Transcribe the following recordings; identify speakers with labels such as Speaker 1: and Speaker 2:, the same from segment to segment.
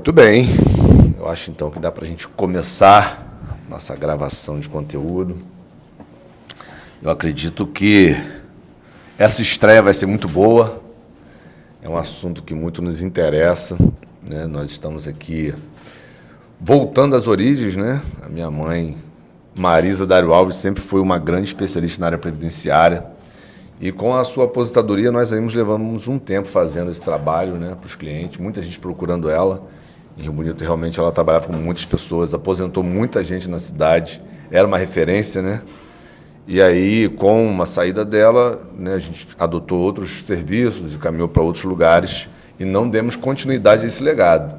Speaker 1: Muito bem, eu acho então que dá para a gente começar nossa gravação de conteúdo. Eu acredito que essa estreia vai ser muito boa, é um assunto que muito nos interessa, né? Nós estamos aqui voltando às origens, né? A minha mãe, Marisa Dário Alves, sempre foi uma grande especialista na área previdenciária. E com a sua aposentadoria, nós levamos um tempo fazendo esse trabalho, né, para os clientes, muita gente procurando ela. Em Rio Bonito, realmente, ela trabalhava com muitas pessoas, aposentou muita gente na cidade, era uma referência, né? E aí, com uma saída dela, né, a gente adotou outros serviços e caminhou para outros lugares e não demos continuidade a esse legado.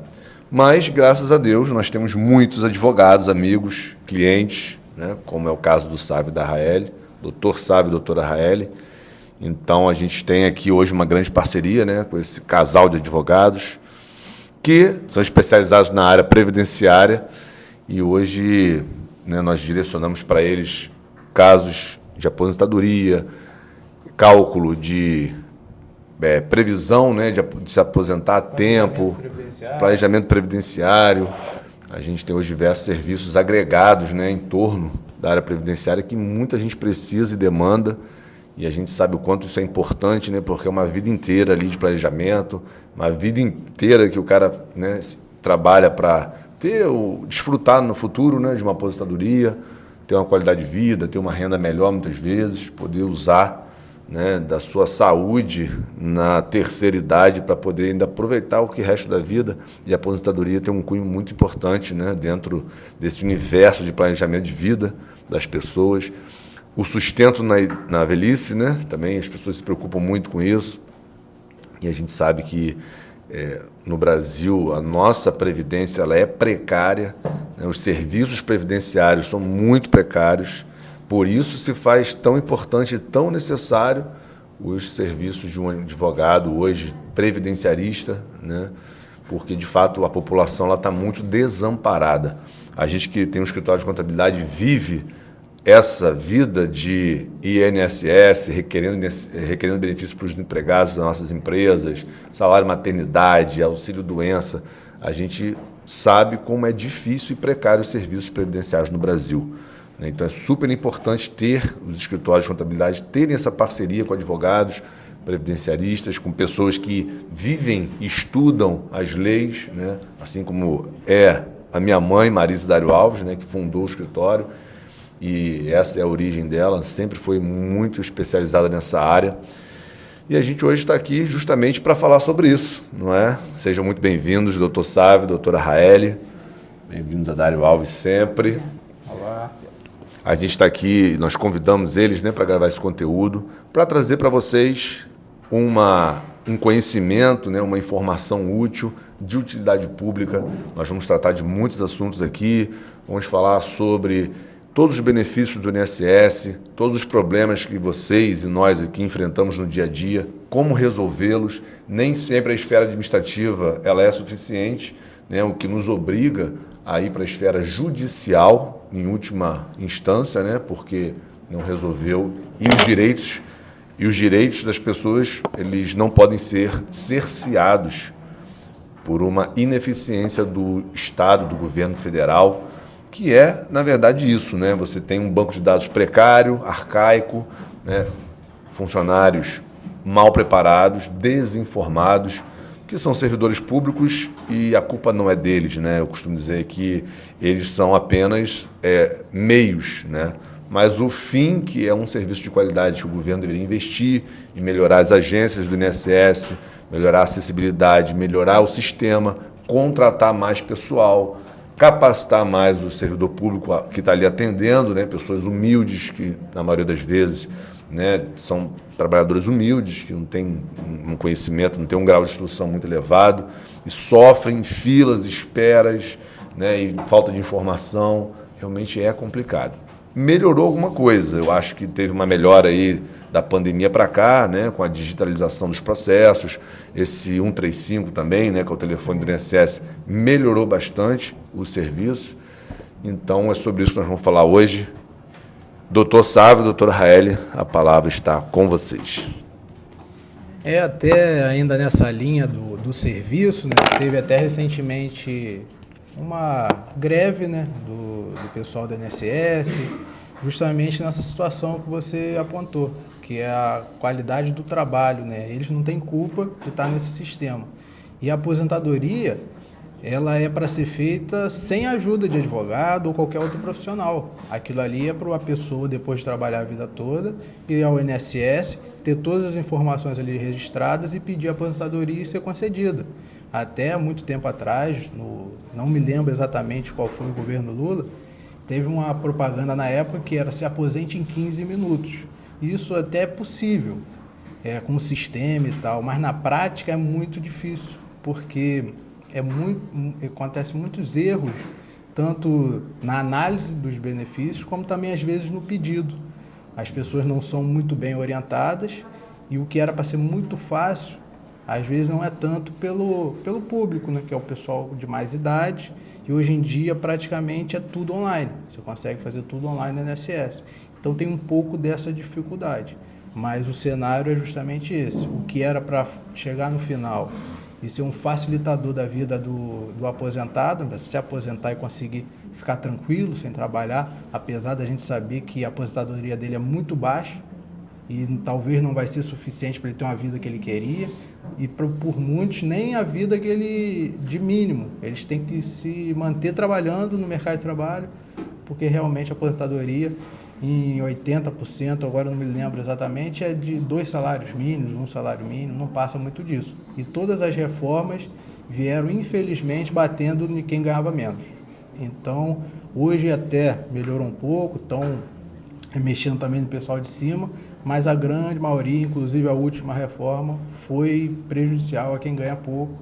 Speaker 1: Mas, graças a Deus, nós temos muitos advogados, amigos, clientes, né, como é o caso do Sávio e da Raeli, doutor Sávio e doutora Raeli. Então, a gente tem aqui hoje uma grande parceria, né, com esse casal de advogados que são especializados na área previdenciária e hoje, né, nós direcionamos para eles casos de aposentadoria, cálculo de previsão, né, de se aposentar a tempo, planejamento previdenciário. A gente tem hoje diversos serviços agregados, né, em torno da área previdenciária que muita gente precisa e demanda. E a gente sabe o quanto isso é importante, né? Porque é uma vida inteira ali de planejamento, uma vida inteira que o cara, né, trabalha para desfrutar no futuro, né, de uma aposentadoria, ter uma qualidade de vida, ter uma renda melhor muitas vezes, poder usar, né, da sua saúde na terceira idade para poder ainda aproveitar o que resta da vida. E a aposentadoria tem um cunho muito importante, né, dentro desse universo de planejamento de vida das pessoas. O sustento na velhice, né? Também as pessoas se preocupam muito com isso. E a gente sabe que no Brasil a nossa previdência ela é precária, né? Os serviços previdenciários são muito precários. Por isso se faz tão importante e tão necessário os serviços de um advogado hoje previdenciarista, né? Porque, de fato, a população está muito desamparada. A gente que tem um escritório de contabilidade vive essa vida de INSS, requerendo benefícios para os empregados das nossas empresas, salário maternidade, auxílio-doença. A gente sabe como é difícil e precário os serviços previdenciários no Brasil. Então, é super importante ter os escritórios de contabilidade, terem essa parceria com advogados, previdenciaristas, com pessoas que vivem e estudam as leis, né? Assim como é a minha mãe, Marisa Dário Alves, né, que fundou o escritório. E essa é a origem dela, sempre foi muito especializada nessa área. E a gente hoje está aqui justamente para falar sobre isso, não é? Sejam muito bem-vindos, doutor Sávio, doutora Raeli. Bem-vindos a Dário Alves sempre.
Speaker 2: Olá.
Speaker 1: A gente está aqui, nós convidamos eles, né, para gravar esse conteúdo, para trazer para vocês um conhecimento, né, uma informação útil, de utilidade pública. Nós vamos tratar de muitos assuntos aqui, vamos falar sobre todos os benefícios do INSS, todos os problemas que vocês e nós aqui enfrentamos no dia a dia, como resolvê-los. Nem sempre a esfera administrativa ela é suficiente, né, o que nos obriga a ir para a esfera judicial, em última instância, né, porque não resolveu. E os direitos das pessoas eles não podem ser cerceados por uma ineficiência do Estado, do governo federal, que é, na verdade, isso, né? Você tem um banco de dados precário, arcaico, né? Funcionários mal preparados, desinformados, que são servidores públicos e a culpa não é deles, né? Eu costumo dizer que eles são apenas meios, né? Mas o fim, que é um serviço de qualidade que o governo deveria investir em melhorar as agências do INSS, melhorar a acessibilidade, melhorar o sistema, contratar mais pessoal, capacitar mais o servidor público que está ali atendendo, né? Pessoas humildes que, na maioria das vezes, né, são trabalhadores humildes, que não têm um conhecimento, não têm um grau de instrução muito elevado e sofrem filas, esperas, né, e falta de informação. Realmente é complicado. Melhorou alguma coisa, eu acho que teve uma melhora aí da pandemia para cá, né, com a digitalização dos processos, esse 135 também, né, que é o telefone do INSS, melhorou bastante o serviço. Então é sobre isso que nós vamos falar hoje. Doutor Sávio, doutora Raeli, a palavra está com vocês.
Speaker 2: Até ainda nessa linha do serviço, né, teve até recentemente uma greve, né, do pessoal do INSS, justamente nessa situação que você apontou, que é a qualidade do trabalho, né? Eles não têm culpa de estar nesse sistema. E a aposentadoria, ela é para ser feita sem ajuda de advogado ou qualquer outro profissional. Aquilo ali é para a pessoa, depois de trabalhar a vida toda, ir ao INSS, ter todas as informações ali registradas e pedir a aposentadoria e ser concedida. Até muito tempo atrás, não me lembro exatamente qual foi o governo Lula, teve uma propaganda na época que era se aposente em 15 minutos. Isso até é possível, com o sistema e tal, mas na prática é muito difícil, porque acontecem muitos erros, tanto na análise dos benefícios, como também às vezes no pedido. As pessoas não são muito bem orientadas e o que era para ser muito fácil, às vezes não é tanto pelo público, né, que é o pessoal de mais idade, e hoje em dia praticamente é tudo online. Você consegue fazer tudo online no INSS. Então tem um pouco dessa dificuldade, mas o cenário é justamente esse. O que era para chegar no final e ser um facilitador da vida do aposentado, se aposentar e conseguir ficar tranquilo, sem trabalhar, apesar da gente saber que a aposentadoria dele é muito baixa e talvez não vai ser suficiente para ele ter uma vida que ele queria, e por muitos nem a vida que ele, de mínimo, eles têm que se manter trabalhando no mercado de trabalho, porque realmente a aposentadoria em 80%, agora não me lembro exatamente, é de 2 salários mínimos, 1 salário mínimo, não passa muito disso. E todas as reformas vieram, infelizmente, batendo em quem ganhava menos. Então, hoje até melhorou um pouco, estão mexendo também no pessoal de cima, mas a grande maioria, inclusive a última reforma, foi prejudicial a quem ganha pouco,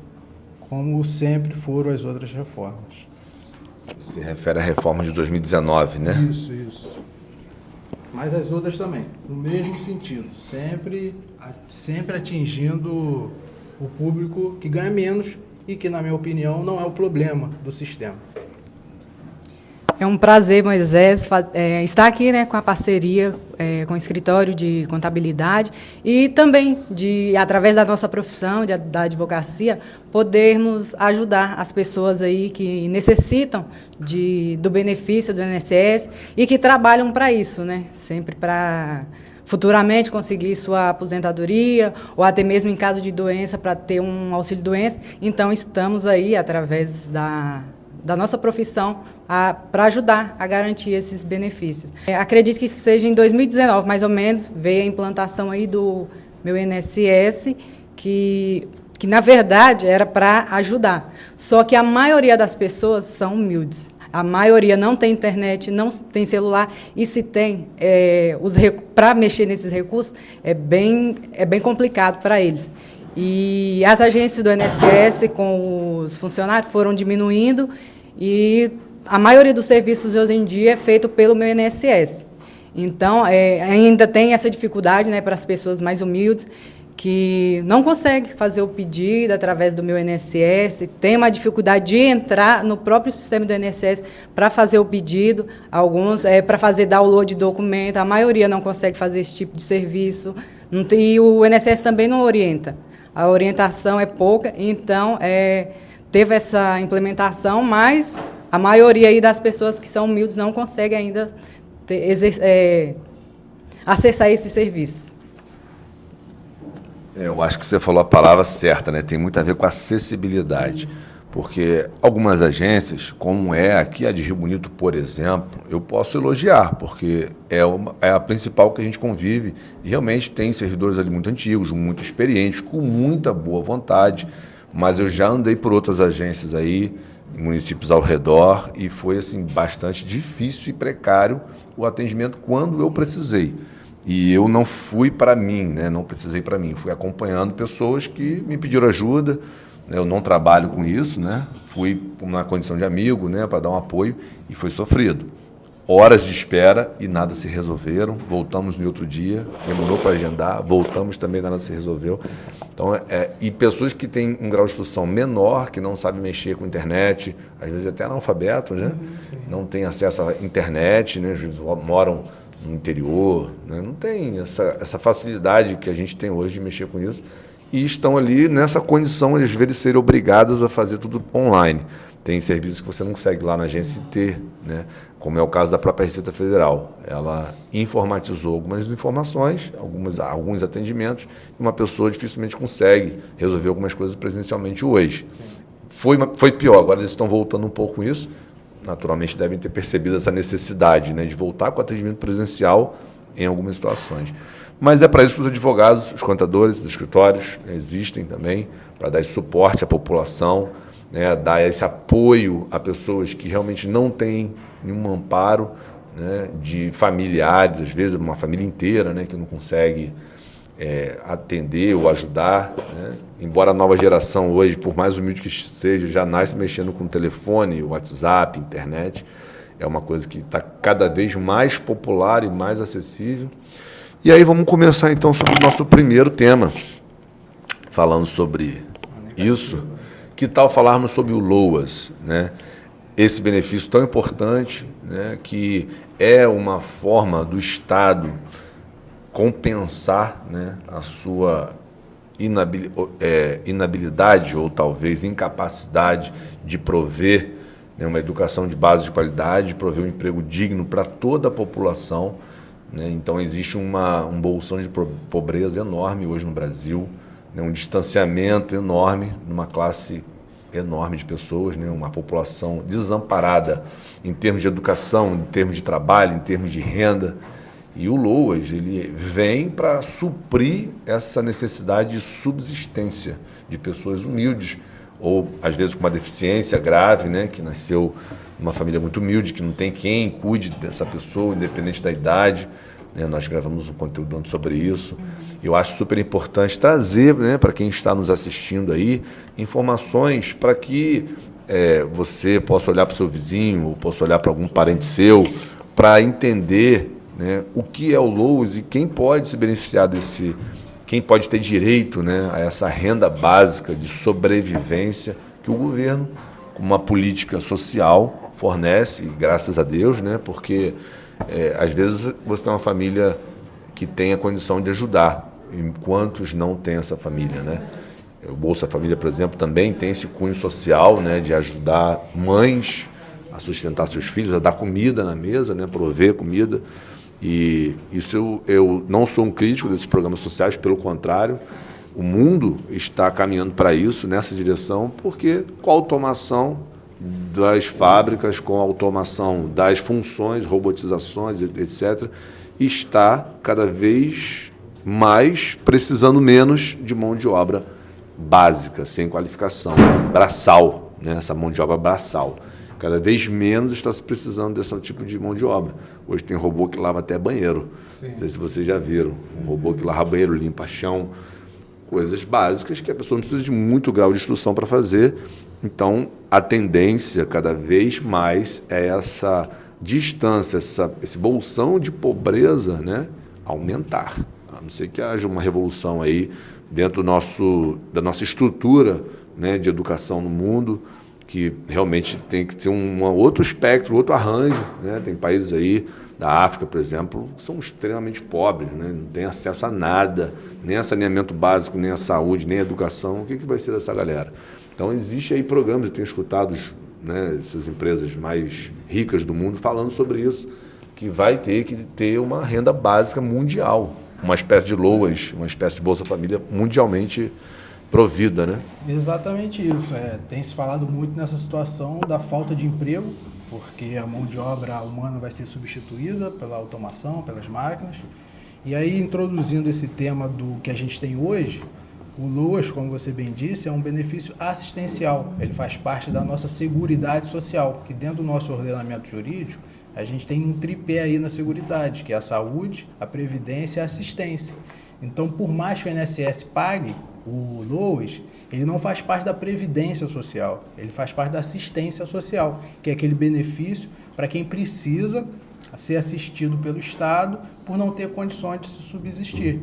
Speaker 2: como sempre foram as outras reformas.
Speaker 1: Se refere à reforma de 2019, né?
Speaker 2: Isso. Mas as outras também, no mesmo sentido, sempre atingindo o público que ganha menos e que, na minha opinião, não é o problema do sistema.
Speaker 3: É um prazer, Moisés, estar aqui, né, com a parceria com o escritório de contabilidade e também, através da nossa profissão, da advocacia, podermos ajudar as pessoas aí que necessitam do benefício do INSS e que trabalham para isso, né, sempre para futuramente conseguir sua aposentadoria ou até mesmo em caso de doença para ter um auxílio-doença. Então, estamos aí, através da nossa profissão, para ajudar a garantir esses benefícios. Acredito que seja em 2019, mais ou menos, veio a implantação aí do meu INSS, que na verdade era para ajudar. Só que a maioria das pessoas são humildes. A maioria não tem internet, não tem celular, e se tem, para mexer nesses recursos, é bem complicado para eles. E as agências do INSS com os funcionários foram diminuindo e a maioria dos serviços hoje em dia é feito pelo meu INSS. Então, ainda tem essa dificuldade, né, para as pessoas mais humildes que não conseguem fazer o pedido através do meu INSS, tem uma dificuldade de entrar no próprio sistema do INSS para fazer o pedido, alguns para fazer download de documento, a maioria não consegue fazer esse tipo de serviço, e o INSS também não orienta. A orientação é pouca, então teve essa implementação, mas a maioria aí das pessoas que são humildes não consegue ainda acessar esse serviço.
Speaker 1: Eu acho que você falou a palavra certa, né? Tem muito a ver com acessibilidade. Porque algumas agências, como é aqui a de Rio Bonito, por exemplo, eu posso elogiar, porque é a principal que a gente convive, e realmente tem servidores ali muito antigos, muito experientes, com muita boa vontade, mas eu já andei por outras agências aí, em municípios ao redor, e foi assim, bastante difícil e precário o atendimento quando eu precisei. E eu não fui para mim, né? Não precisei para mim, fui acompanhando pessoas que me pediram ajuda. Eu não trabalho com isso, né? Fui na condição de amigo, né, para dar um apoio, e foi sofrido. Horas de espera e nada se resolveram. Voltamos no outro dia, demorou para agendar, voltamos também, nada se resolveu. Então, e pessoas que têm um grau de instrução menor, que não sabem mexer com internet, às vezes até analfabetos, né? Não têm acesso à internet, né? Às vezes moram no interior, né? Não tem essa facilidade que a gente tem hoje de mexer com isso. e estão ali nessa condição de, às vezes, serem obrigadas a fazer tudo online. Tem serviços que você não consegue lá na agência ter, né? Como é o caso da própria Receita Federal. Ela informatizou algumas informações, alguns atendimentos, e uma pessoa dificilmente consegue resolver algumas coisas presencialmente hoje. Foi pior, agora eles estão voltando um pouco com isso. Naturalmente devem ter percebido essa necessidade, né, de voltar com o atendimento presencial em algumas situações. Mas é para isso que os advogados, os contadores dos escritórios existem também, para dar esse suporte à população, né, dar esse apoio a pessoas que realmente não têm nenhum amparo, né, de familiares, às vezes uma família inteira, né, que não consegue atender ou ajudar, né? Embora a nova geração hoje, por mais humilde que seja, já nasce mexendo com telefone, WhatsApp, internet, é uma coisa que está cada vez mais popular e mais acessível. E aí vamos começar então sobre o nosso primeiro tema, falando sobre isso. Que tal falarmos sobre o LOAS, né? Esse benefício tão importante, né, que é uma forma do Estado compensar, né, a sua inabilidade ou talvez incapacidade de prover, né, uma educação de base de qualidade, de prover um emprego digno para toda a população, né? Então existe um bolsão de pobreza enorme hoje no Brasil, né, um distanciamento enorme numa classe enorme de pessoas, né, uma população desamparada em termos de educação, em termos de trabalho, em termos de renda. E o LOAS, ele vem para suprir essa necessidade de subsistência de pessoas humildes, ou às vezes com uma deficiência grave, né, que nasceu numa família muito humilde, que não tem quem cuide dessa pessoa, independente da idade, né? Nós gravamos um conteúdo sobre isso. Eu acho super importante trazer, né, para quem está nos assistindo aí, informações para que você possa olhar para o seu vizinho, ou possa olhar para algum parente seu, para entender, né, o que é o LOAS e quem pode se beneficiar quem pode ter direito, né, a essa renda básica de sobrevivência que o governo, com uma política social, fornece, graças a Deus, né, porque às vezes você tem uma família que tem a condição de ajudar, e quantos não tem essa família, né? O Bolsa Família, por exemplo, também tem esse cunho social, né, de ajudar mães a sustentar seus filhos, a dar comida na mesa, né, prover comida. E isso eu não sou um crítico desses programas sociais, pelo contrário, o mundo está caminhando para isso, nessa direção, porque com a automação das fábricas, com a automação das funções, robotizações, etc., está cada vez mais precisando menos de mão de obra básica, sem qualificação, braçal, né? Essa mão de obra braçal. Cada vez menos está se precisando desse tipo de mão de obra. Hoje tem robô que lava até banheiro. Sim. Não sei se vocês já viram. Um robô que lava banheiro, limpa chão. Coisas básicas que a pessoa não precisa de muito grau de instrução para fazer. Então, a tendência cada vez mais é essa distância, esse bolsão de pobreza, né, aumentar. A não ser que haja uma revolução aí dentro da nossa estrutura, né, de educação no mundo, que realmente tem que ser um outro espectro, outro arranjo, né? Tem países aí da África, por exemplo, que são extremamente pobres, né? Não tem acesso a nada, nem a saneamento básico, nem a saúde, nem a educação. O que vai ser dessa galera? Então, existe aí programas, eu tenho escutado, né, essas empresas mais ricas do mundo falando sobre isso, que vai ter que ter uma renda básica mundial, uma espécie de LOAS, uma espécie de Bolsa Família mundialmente provida, né?
Speaker 2: Exatamente isso. Tem se falado muito nessa situação da falta de emprego, porque a mão de obra humana vai ser substituída pela automação, pelas máquinas. E aí, introduzindo esse tema do que a gente tem hoje, o LOAS, como você bem disse, é um benefício assistencial. Ele faz parte da nossa seguridade social, que dentro do nosso ordenamento jurídico, a gente tem um tripé aí na seguridade, que é a saúde, a previdência e a assistência. Então, por mais que o INSS pague o LOAS, ele não faz parte da previdência social, ele faz parte da assistência social, que é aquele benefício para quem precisa ser assistido pelo Estado por não ter condições de se subsistir.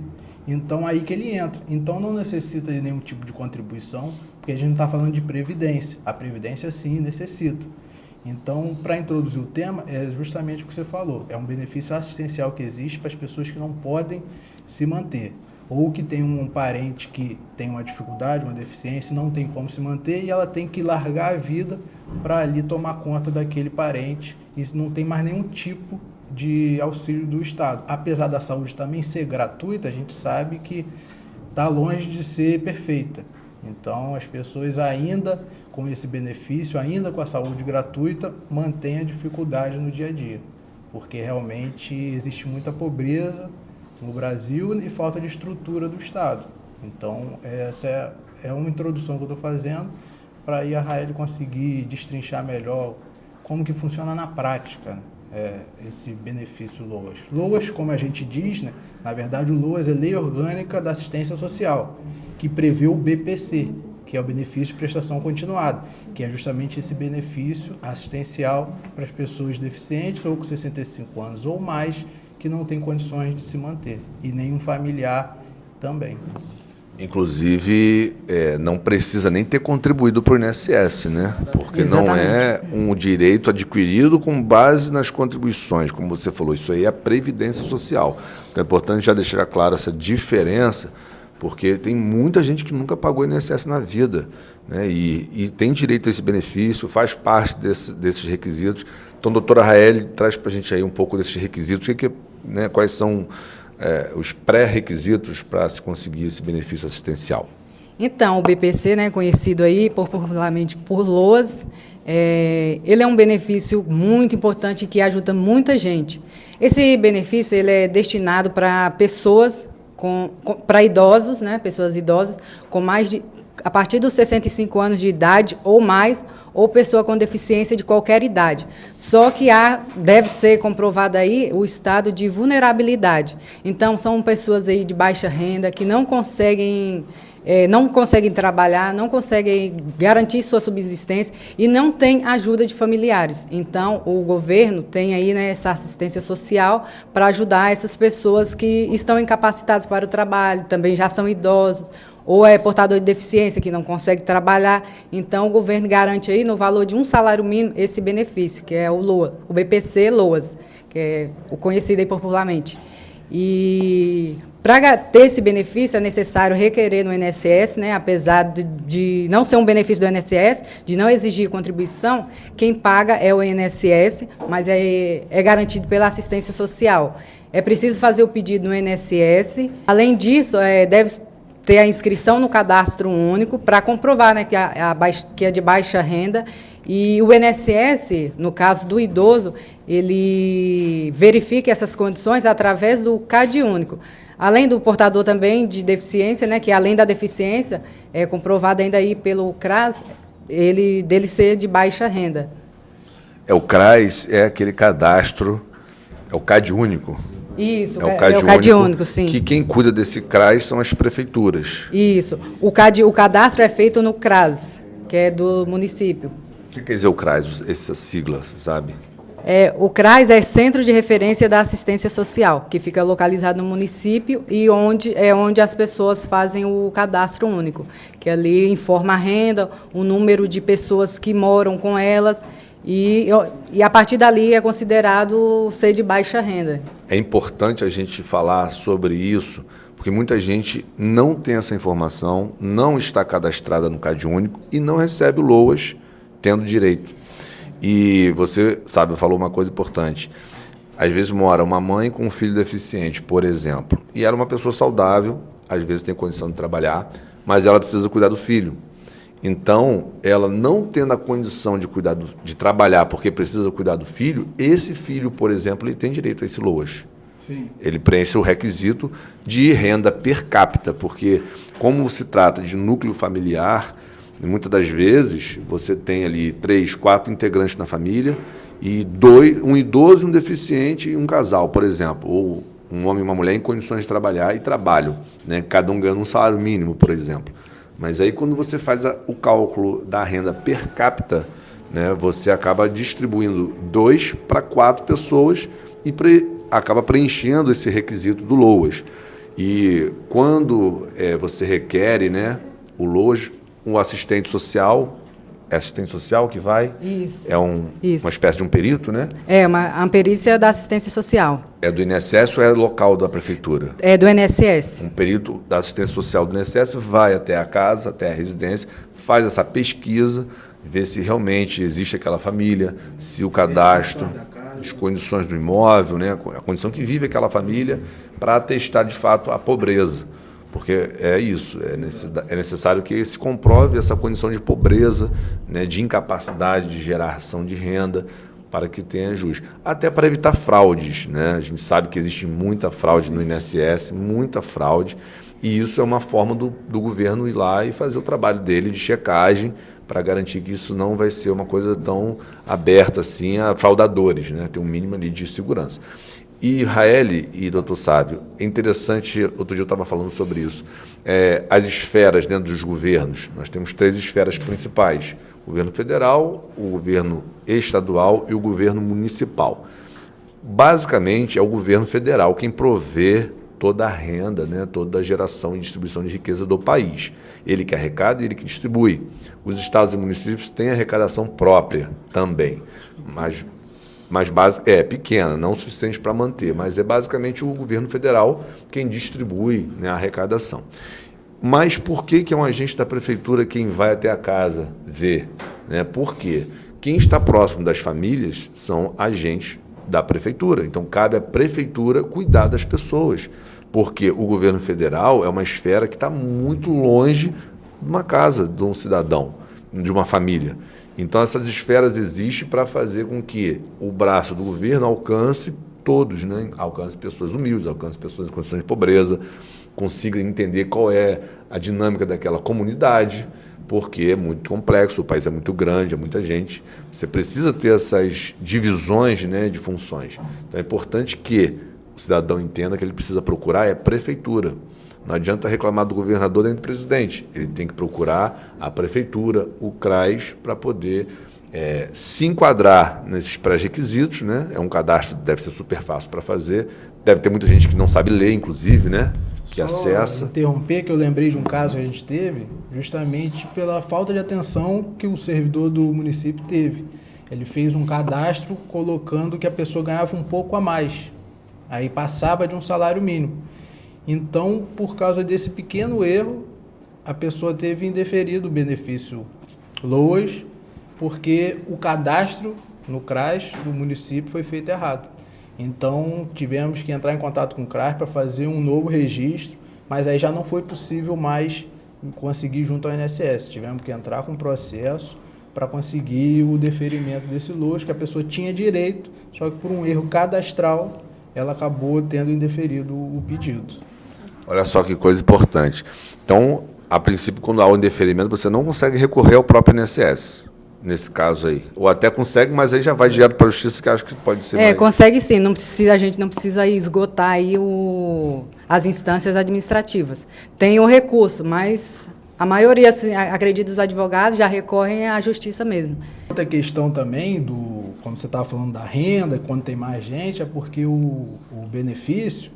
Speaker 2: Então, aí que ele entra. Então, não necessita de nenhum tipo de contribuição, porque a gente não está falando de previdência. A previdência, sim, necessita. Então, para introduzir o tema, é justamente o que você falou. É um benefício assistencial que existe para as pessoas que não podem se manter. ou que tem um parente que tem uma dificuldade, uma deficiência, não tem como se manter e ela tem que largar a vida para ali tomar conta daquele parente e não tem mais nenhum tipo de auxílio do Estado. Apesar da saúde também ser gratuita, a gente sabe que está longe de ser perfeita. Então, as pessoas ainda com esse benefício, ainda com a saúde gratuita, mantêm a dificuldade no dia a dia, porque realmente existe muita pobreza no Brasil e falta de estrutura do Estado. Então, essa é uma introdução que eu estou fazendo para aí a Raeli conseguir destrinchar melhor como que funciona na prática, né, esse benefício LOAS. LOAS, como a gente diz, né, na verdade o LOAS é Lei Orgânica da Assistência Social, que prevê o BPC, que é o benefício de prestação continuada, que é justamente esse benefício assistencial para as pessoas deficientes ou com 65 anos ou mais, que não tem condições de se manter, e nenhum familiar também.
Speaker 1: Inclusive, não precisa nem ter contribuído para o INSS, né? Porque exatamente. Não é um direito adquirido com base nas contribuições, como você falou, isso aí é a Previdência Social. Então é importante já deixar claro essa diferença, porque tem muita gente que nunca pagou INSS na vida, né? E tem direito a esse benefício, faz parte desses requisitos. Então, a doutora Raeli traz para a gente aí um pouco desses requisitos, né, quais são os pré-requisitos para se conseguir esse benefício assistencial.
Speaker 3: Então, o BPC, né, conhecido aí popularmente por LOAS, ele é um benefício muito importante que ajuda muita gente. Esse benefício ele é destinado para pessoas para idosos, né, pessoas idosas a partir dos 65 anos de idade ou mais, ou pessoa com deficiência de qualquer idade. Só que deve ser comprovado aí o estado de vulnerabilidade. Então, são pessoas aí de baixa renda que não conseguem trabalhar, não conseguem garantir sua subsistência e não têm ajuda de familiares. Então, o governo tem aí, né, essa assistência social para ajudar essas pessoas que estão incapacitadas para o trabalho, também já são idosos, ou é portador de deficiência que não consegue trabalhar. Então, o governo garante aí, no valor de um salário mínimo, esse benefício, que é o LOAS, o BPC LOAS, que é o conhecido aí popularmente. E para ter esse benefício é necessário requerer no INSS, né, apesar de não ser um benefício do INSS, de não exigir contribuição, quem paga é o INSS, mas é garantido pela assistência social. É preciso fazer o pedido no INSS. Além disso, deve ter a inscrição no cadastro único para comprovar, né, que é de baixa renda. E o INSS, no caso do idoso, ele verifica essas condições através do CAD único. Além do portador também de deficiência, né, que além da deficiência, é comprovado ainda aí pelo CRAS, dele ser de baixa renda.
Speaker 1: O CRAS é aquele cadastro, é o CAD único.
Speaker 3: Isso, é o CAD único, sim.
Speaker 1: Que quem cuida desse CRAS são as prefeituras.
Speaker 3: Isso. O cadastro é feito no CRAS, que é do município.
Speaker 1: O que quer dizer o CRAS, essa sigla, sabe?
Speaker 3: O CRAS é Centro de Referência da Assistência Social, que fica localizado no município e onde as pessoas fazem o cadastro único, que ali informa a renda, o número de pessoas que moram com elas, e a partir dali é considerado ser de baixa renda.
Speaker 1: É importante a gente falar sobre isso, porque muita gente não tem essa informação, não está cadastrada no CAD único e não recebe o LOAS tendo direito. E você, sabe, falou uma coisa importante. Às vezes mora uma mãe com um filho deficiente, por exemplo, e ela é uma pessoa saudável, às vezes tem condição de trabalhar, mas ela precisa cuidar do filho. Então, ela não tendo a condição de trabalhar porque precisa cuidar do filho, esse filho, por exemplo, ele tem direito a esse LOAS. Sim. Ele preenche o requisito de renda per capita, porque como se trata de núcleo familiar, muitas das vezes você tem ali 3, 4 integrantes na família e um idoso, um deficiente e um casal, por exemplo, ou um homem e uma mulher em condições de trabalhar e trabalham, né? Cada um ganhando um salário mínimo, por exemplo. Mas aí quando você faz o cálculo da renda per capita, né, você acaba distribuindo 2 para 4 pessoas e acaba preenchendo esse requisito do LOAS. E quando você requer, né, o LOAS, um assistente social É assistente social que vai?
Speaker 3: Isso.
Speaker 1: É
Speaker 3: Isso.
Speaker 1: uma espécie de um perito, né?
Speaker 3: É a perícia da assistência social.
Speaker 1: É do INSS ou é local da prefeitura?
Speaker 3: É do INSS.
Speaker 1: Um perito da assistência social do INSS vai até a casa, até a residência, faz essa pesquisa, vê se realmente existe aquela família, se o cadastro, as condições do imóvel, né, a condição que vive aquela família, para atestar de fato a pobreza. Porque é isso, é necessário que se comprove essa condição de pobreza, né, de incapacidade de geração de renda, para que tenha jus. Até para evitar fraudes, né? A gente sabe que existe muita fraude no INSS, muita fraude, e isso é uma forma do governo ir lá e fazer o trabalho dele de checagem para garantir que isso não vai ser uma coisa tão aberta assim a fraudadores, né? Tem um mínimo ali de segurança. E Raeli e doutor Sávio, é interessante, outro dia eu estava falando sobre isso, as esferas dentro dos governos, nós temos 3 esferas principais, o governo federal, o governo estadual e o governo municipal. Basicamente, é o governo federal quem provê toda a renda, né, toda a geração e distribuição de riqueza do país. Ele que arrecada e ele que distribui. Os estados e municípios têm arrecadação própria também, mas pequena, não o suficiente para manter, mas é basicamente o governo federal quem distribui, né, a arrecadação. Mas por que é um agente da prefeitura quem vai até a casa ver? Né? Porque quem está próximo das famílias são agentes da prefeitura. Então, cabe à prefeitura cuidar das pessoas, porque o governo federal é uma esfera que está muito longe de uma casa, de um cidadão, de uma família. Então, essas esferas existem para fazer com que o braço do governo alcance todos, né? Alcance pessoas humildes, alcance pessoas em condições de pobreza, consiga entender qual é a dinâmica daquela comunidade, porque é muito complexo, o país é muito grande, é muita gente. Você precisa ter essas divisões, né, de funções. Então, é importante que o cidadão entenda que ele precisa procurar a prefeitura. Não adianta reclamar do governador nem do presidente. Ele tem que procurar a prefeitura, o CRAS, para poder se enquadrar nesses pré-requisitos, né? É um cadastro que deve ser super fácil para fazer. Deve ter muita gente que não sabe ler, inclusive, né? Que acessa.
Speaker 2: Interromper, que eu lembrei de um caso que a gente teve, justamente pela falta de atenção que o servidor do município teve. Ele fez um cadastro colocando que a pessoa ganhava um pouco a mais. Aí passava de um salário mínimo. Então, por causa desse pequeno erro, a pessoa teve indeferido o benefício LOAS, porque o cadastro no CRAS do município foi feito errado. Então, tivemos que entrar em contato com o CRAS para fazer um novo registro, mas aí já não foi possível mais conseguir junto ao INSS. Tivemos que entrar com um processo para conseguir o deferimento desse LOAS, que a pessoa tinha direito, só que por um erro cadastral, ela acabou tendo indeferido o pedido.
Speaker 1: Olha só que coisa importante. Então, a princípio, quando há o indeferimento, você não consegue recorrer ao próprio INSS, nesse caso aí. Ou até consegue, mas aí já vai direto para a justiça, que acho que pode ser mais...
Speaker 3: Consegue sim. A gente não precisa esgotar aí as instâncias administrativas. Tem o recurso, mas a maioria, assim, acredito, dos advogados já recorrem à justiça mesmo.
Speaker 2: Outra questão também, como você estava falando da renda, quando tem mais gente, é porque o benefício...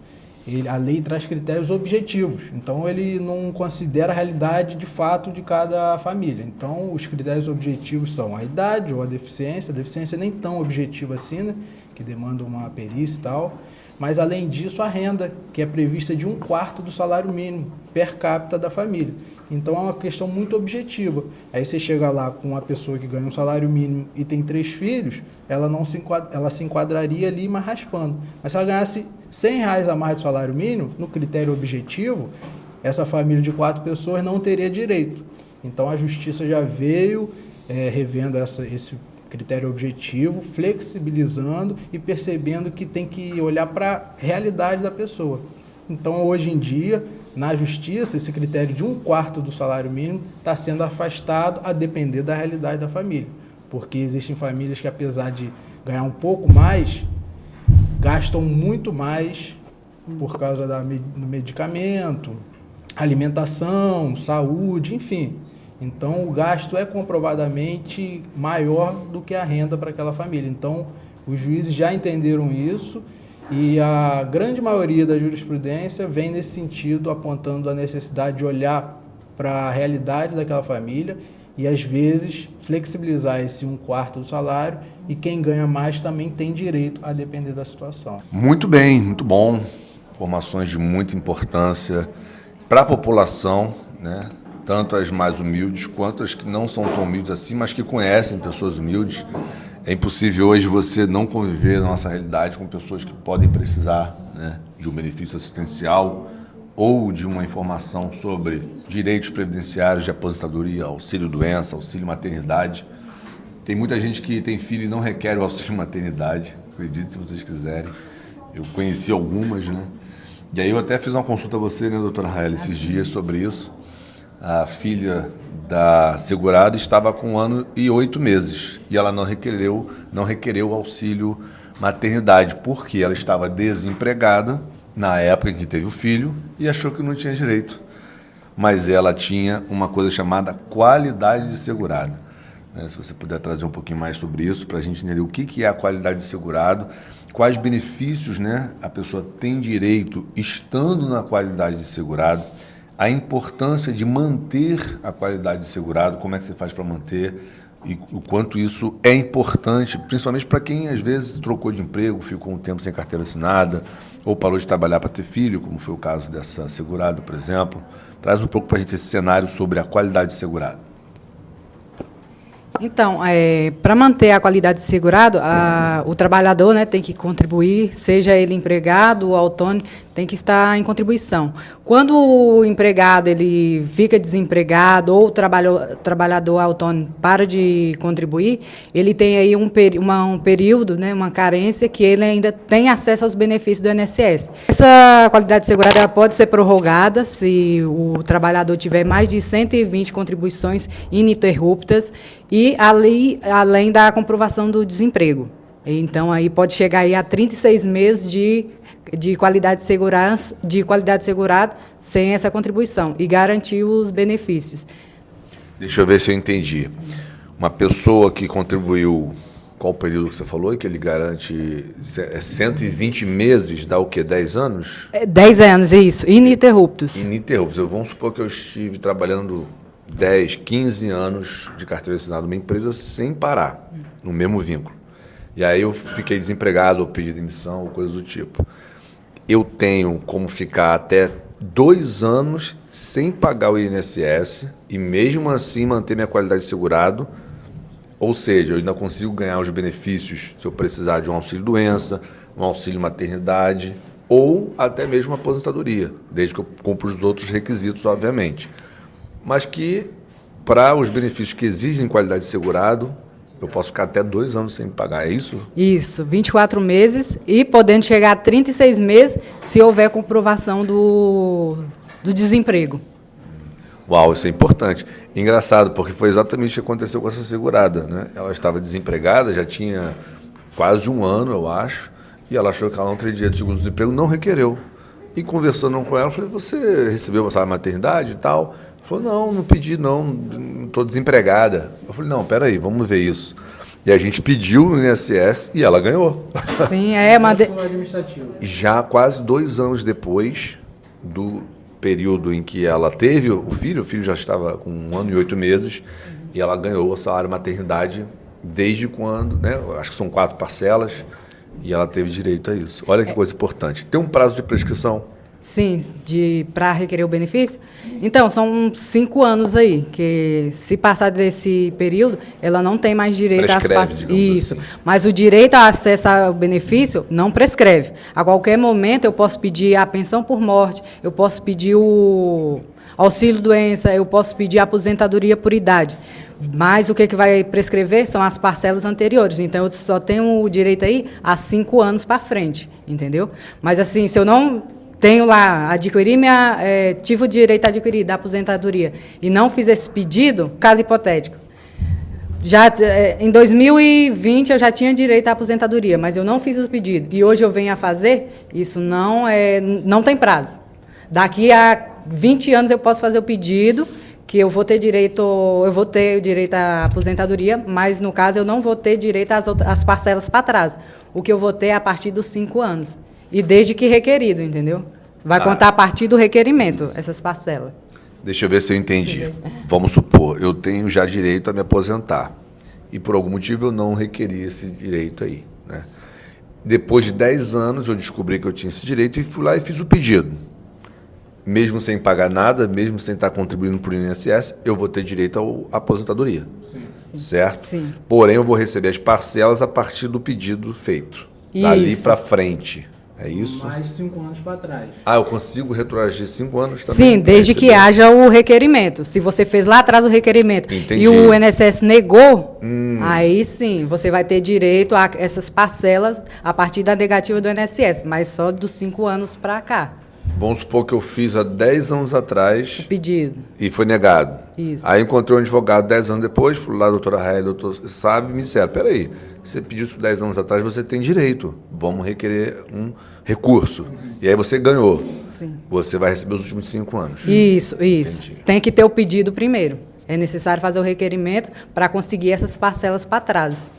Speaker 2: a lei traz critérios objetivos, então ele não considera a realidade de fato de cada família. Então, os critérios objetivos são a idade ou a deficiência nem tão objetiva assim, né, que demanda uma perícia e tal, mas além disso a renda, que é prevista de 1/4 do salário mínimo per capita da família. Então, é uma questão muito objetiva. Aí você chega lá com uma pessoa que ganha um salário mínimo e tem 3 filhos, ela se enquadraria ali, mas raspando. Mas se ela ganhasse R$100 a mais do salário mínimo, no critério objetivo, essa família de 4 pessoas não teria direito. Então, a justiça já veio revendo esse critério objetivo, flexibilizando e percebendo que tem que olhar para a realidade da pessoa. Então, hoje em dia, na justiça, esse critério de 1/4 do salário mínimo está sendo afastado a depender da realidade da família. Porque existem famílias que, apesar de ganhar um pouco mais, gastam muito mais por causa do medicamento, alimentação, saúde, enfim. Então, o gasto é comprovadamente maior do que a renda para aquela família. Então, os juízes já entenderam isso e a grande maioria da jurisprudência vem nesse sentido, apontando a necessidade de olhar para a realidade daquela família e, às vezes, flexibilizar esse 1/4 do salário, e quem ganha mais também tem direito a depender da situação.
Speaker 1: Muito bem, muito bom. Informações de muita importância para a população, né? Tanto as mais humildes quanto as que não são tão humildes assim, mas que conhecem pessoas humildes. É impossível hoje você não conviver na nossa realidade com pessoas que podem precisar, né, de um benefício assistencial ou de uma informação sobre direitos previdenciários de aposentadoria, auxílio-doença, auxílio-maternidade. Tem muita gente que tem filho e não requer o auxílio-maternidade, acredite se vocês quiserem. Eu conheci algumas, né? E aí eu até fiz uma consulta a você, né, doutora Raela, esses dias sobre isso. A filha da segurada estava com 1 ano e 8 meses e ela não requereu auxílio maternidade, porque ela estava desempregada na época em que teve o filho e achou que não tinha direito. Mas ela tinha uma coisa chamada qualidade de segurado. Se você puder trazer um pouquinho mais sobre isso, para a gente entender o que é a qualidade de segurado, quais benefícios, né, a pessoa tem direito estando na qualidade de segurado, a importância de manter a qualidade de segurado, como é que você faz para manter e o quanto isso é importante, principalmente para quem às vezes trocou de emprego, ficou um tempo sem carteira assinada ou parou de trabalhar para ter filho, como foi o caso dessa segurada, por exemplo. Traz um pouco para a gente esse cenário sobre a qualidade de segurado.
Speaker 3: Então, para manter a qualidade de segurado, o trabalhador, né, tem que contribuir, seja ele empregado ou autônomo, tem que estar em contribuição. Quando o empregado ele fica desempregado ou o trabalhador autônomo para de contribuir, ele tem aí um período, né, uma carência que ele ainda tem acesso aos benefícios do INSS. Essa qualidade de segurado ela pode ser prorrogada se o trabalhador tiver mais de 120 contribuições ininterruptas e além da comprovação do desemprego. Então, aí pode chegar aí a 36 meses de qualidade de segurança, de qualidade segurada sem essa contribuição e garantir os benefícios.
Speaker 1: Deixa eu ver se eu entendi. Uma pessoa que contribuiu, qual o período que você falou, que ele garante 120 meses, dá o quê? 10 anos?
Speaker 3: 10 anos, isso, ininterruptos.
Speaker 1: Ininterruptos. Vamos supor que eu estive trabalhando 10, 15 anos de carteira assinada numa empresa sem parar, no mesmo vínculo. E aí eu fiquei desempregado, ou pedi demissão, ou coisa do tipo. Eu tenho como ficar até 2 anos sem pagar o INSS e mesmo assim manter minha qualidade de segurado, ou seja, eu ainda consigo ganhar os benefícios se eu precisar de um auxílio-doença, um auxílio-maternidade ou até mesmo uma aposentadoria, desde que eu cumpra os outros requisitos, obviamente. Mas que, para os benefícios que exigem qualidade de segurado, eu posso ficar até 2 anos sem pagar, é isso?
Speaker 3: Isso, 24 meses e podendo chegar a 36 meses se houver comprovação do desemprego.
Speaker 1: Uau, isso é importante. Engraçado, porque foi exatamente o que aconteceu com essa segurada, né? Ela estava desempregada, já tinha quase 1 ano, eu acho, e ela achou que ela não teria direito de seguro-desemprego, não requereu. E conversando com ela, eu falei, você recebeu uma salário maternidade e tal? Ela falou, não pedi, não estou desempregada. Eu falei, não, peraí, vamos ver isso. E a gente pediu no INSS e ela ganhou.
Speaker 3: Sim,
Speaker 1: Já quase 2 anos depois do período em que ela teve o filho já estava com 1 ano e 8 meses, e ela ganhou o salário maternidade desde quando, né? Acho que são 4 parcelas, e ela teve direito a isso. Olha que coisa importante. Tem um prazo de prescrição?
Speaker 3: Sim, para requerer o benefício? Então, são 5 anos aí, que se passar desse período, ela não tem mais direito isso. Assim. Mas o direito a acesso ao benefício não prescreve. A qualquer momento eu posso pedir a pensão por morte, eu posso pedir o auxílio-doença, eu posso pedir a aposentadoria por idade. Mas o que vai prescrever são as parcelas anteriores. Então, eu só tenho o direito aí a 5 anos para frente, entendeu? Mas, assim, se eu não tenho lá, tive o direito a adquirir da aposentadoria e não fiz esse pedido, caso hipotético. Em 2020 eu já tinha direito à aposentadoria, mas eu não fiz o pedido. E hoje eu venho a fazer, isso não tem prazo. Daqui a 20 anos eu posso fazer o pedido, que eu vou ter direito à aposentadoria, mas no caso eu não vou ter direito às parcelas para trás. O que eu vou ter é a partir dos 5 anos. E desde que requerido, entendeu? Vai contar a partir do requerimento, essas parcelas.
Speaker 1: Deixa eu ver se eu entendi. Vamos supor, eu tenho já direito a me aposentar e por algum motivo eu não requeri esse direito aí, né? Depois de 10 anos eu descobri que eu tinha esse direito e fui lá e fiz o pedido. Mesmo sem pagar nada, mesmo sem estar contribuindo para o INSS, eu vou ter direito à aposentadoria. Sim. Certo? Sim. Porém, eu vou receber as parcelas a partir do pedido feito. Isso. Dali para frente. É isso?
Speaker 2: Mais 5 anos para trás.
Speaker 1: Eu consigo retroagir 5 anos também?
Speaker 3: Sim, desde que haja o requerimento. Se você fez lá atrás o requerimento e o INSS negou, aí sim, você vai ter direito a essas parcelas a partir da negativa do INSS, mas só dos 5 anos para cá.
Speaker 1: Vamos supor que eu fiz há 10 anos atrás...
Speaker 3: O pedido.
Speaker 1: E foi negado.
Speaker 3: Isso.
Speaker 1: Aí encontrei um advogado 10 anos depois, fui lá, doutora Raia, doutor sabe, me disseram, peraí, você pediu isso 10 anos atrás, você tem direito, vamos requerer um recurso. E aí você ganhou.
Speaker 3: Sim.
Speaker 1: Você vai receber os últimos 5 anos.
Speaker 3: Isso. Entendi. Tem que ter o pedido primeiro. É necessário fazer o requerimento para conseguir essas parcelas para trás.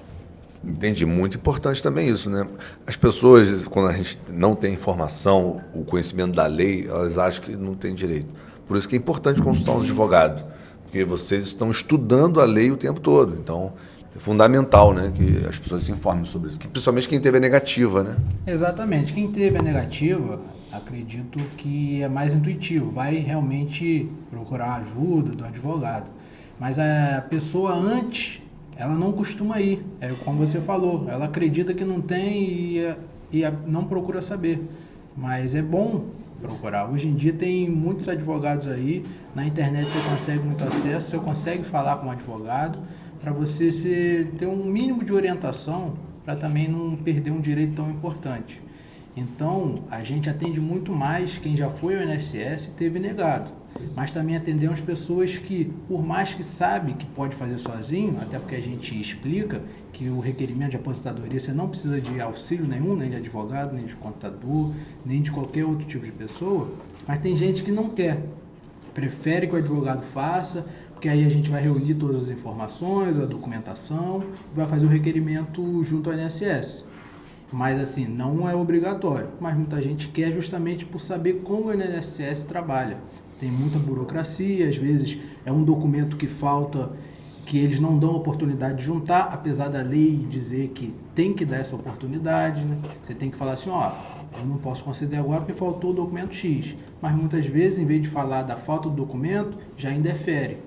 Speaker 1: Entendi. Muito importante também isso, né? As pessoas, quando a gente não tem informação, o conhecimento da lei, elas acham que não tem direito. Por isso que é importante consultar um advogado, porque vocês estão estudando a lei o tempo todo. Então, é fundamental, né, que as pessoas se informem sobre isso, principalmente quem teve a negativa, né?
Speaker 2: Exatamente. Quem teve a negativa, acredito que é mais intuitivo, vai realmente procurar ajuda do advogado. Mas a pessoa antes... ela não costuma ir, é como você falou, ela acredita que não tem e não procura saber, mas é bom procurar. Hoje em dia tem muitos advogados aí, na internet você consegue muito acesso, você consegue falar com um advogado para você ter um mínimo de orientação para também não perder um direito tão importante. Então, a gente atende muito mais quem já foi ao INSS e teve negado. Mas também atendemos pessoas que, por mais que sabe que pode fazer sozinho, até porque a gente explica que o requerimento de aposentadoria você não precisa de auxílio nenhum, nem de advogado, nem de contador, nem de qualquer outro tipo de pessoa, mas tem gente que não quer, prefere que o advogado faça, porque aí a gente vai reunir todas as informações, a documentação, e vai fazer o requerimento junto ao INSS. Mas assim, não é obrigatório, mas muita gente quer justamente por saber como o INSS trabalha. Tem muita burocracia, às vezes é um documento que falta, que eles não dão oportunidade de juntar, apesar da lei dizer que tem que dar essa oportunidade, né? Você tem que falar assim, eu não posso conceder agora porque faltou o documento X. Mas muitas vezes, em vez de falar da falta do documento, já indefere.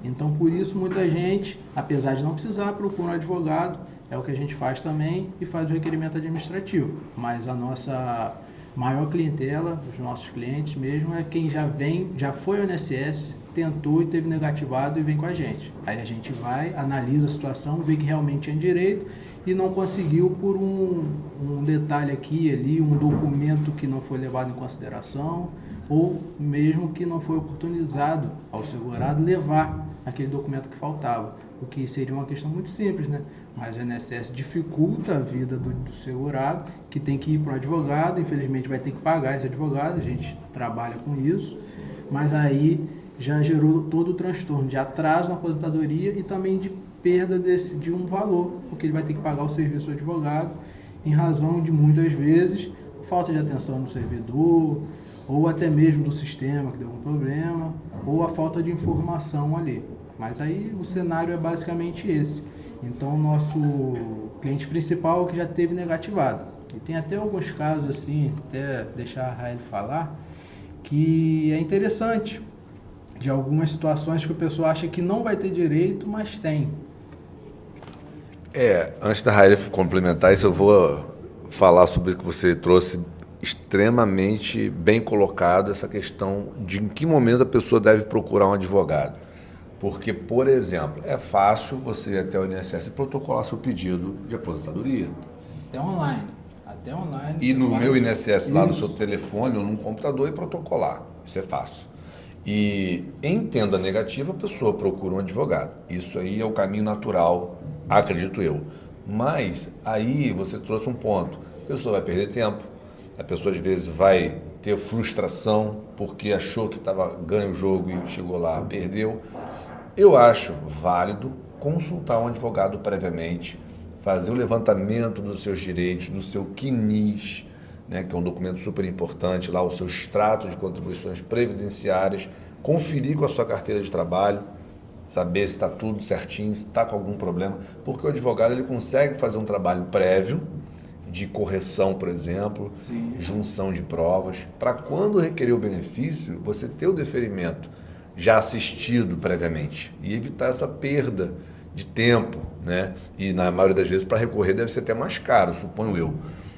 Speaker 2: Então, por isso, muita gente, apesar de não precisar, procura um advogado, é o que a gente faz também, e faz o requerimento administrativo. Mas a nossa maior clientela, os nossos clientes mesmo, é quem já foi ao INSS, tentou e teve negativado e vem com a gente. Aí a gente vai, analisa a situação, vê que realmente tinha direito e não conseguiu por um detalhe aqui e ali, um documento que não foi levado em consideração, ou mesmo que não foi oportunizado ao segurado levar aquele documento que faltava, o que seria uma questão muito simples, né? Mas o INSS dificulta a vida do segurado, que tem que ir para o advogado, infelizmente vai ter que pagar esse advogado, a gente trabalha com isso, mas aí já gerou todo o transtorno de atraso na aposentadoria e também de perda de um valor, porque ele vai ter que pagar o serviço do advogado, em razão de muitas vezes falta de atenção do servidor, ou até mesmo do sistema que deu algum problema, ou a falta de informação ali. Mas aí o cenário é basicamente esse. Então, o nosso cliente principal é o que já teve negativado. E tem até alguns casos, assim, até deixar a Raeli falar, que é interessante, de algumas situações que o pessoal acha que não vai ter direito, mas tem.
Speaker 1: Antes da Raeli complementar isso, eu vou falar sobre o que você trouxe, extremamente bem colocado, essa questão de em que momento a pessoa deve procurar um advogado. Porque, por exemplo, é fácil você ir até o INSS e protocolar seu pedido de aposentadoria.
Speaker 2: Até online.
Speaker 1: E no meu INSS, lá no seu telefone ou num computador, e protocolar. Isso é fácil. E em tenda negativa, a pessoa procura um advogado. Isso aí é o caminho natural, acredito eu. Mas aí você trouxe um ponto. A pessoa vai perder tempo. A pessoa, às vezes, vai ter frustração porque achou que estava ganho o jogo e chegou lá, perdeu. Eu acho válido consultar um advogado previamente, fazer o levantamento dos seus direitos, do seu CNIS, né, que é um documento super importante, lá o seu extrato de contribuições previdenciárias, conferir com a sua carteira de trabalho, saber se está tudo certinho, se está com algum problema, porque o advogado ele consegue fazer um trabalho prévio de correção, por exemplo, junção de provas, para quando requerer o benefício, você ter o deferimento já assistido previamente e evitar essa perda de tempo, né? E na maioria das vezes para recorrer deve ser até mais caro, suponho eu,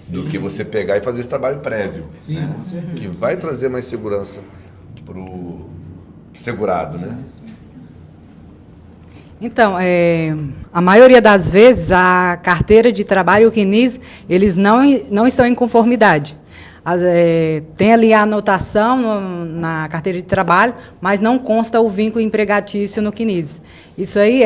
Speaker 1: do que você pegar e fazer esse trabalho prévio, né? Que vai trazer mais segurança para o segurado, né?
Speaker 3: Então, a maioria das vezes, a carteira de trabalho e o CNIS, eles não estão em conformidade. Tem ali a anotação na carteira de trabalho, mas não consta o vínculo empregatício no CNIS. Isso aí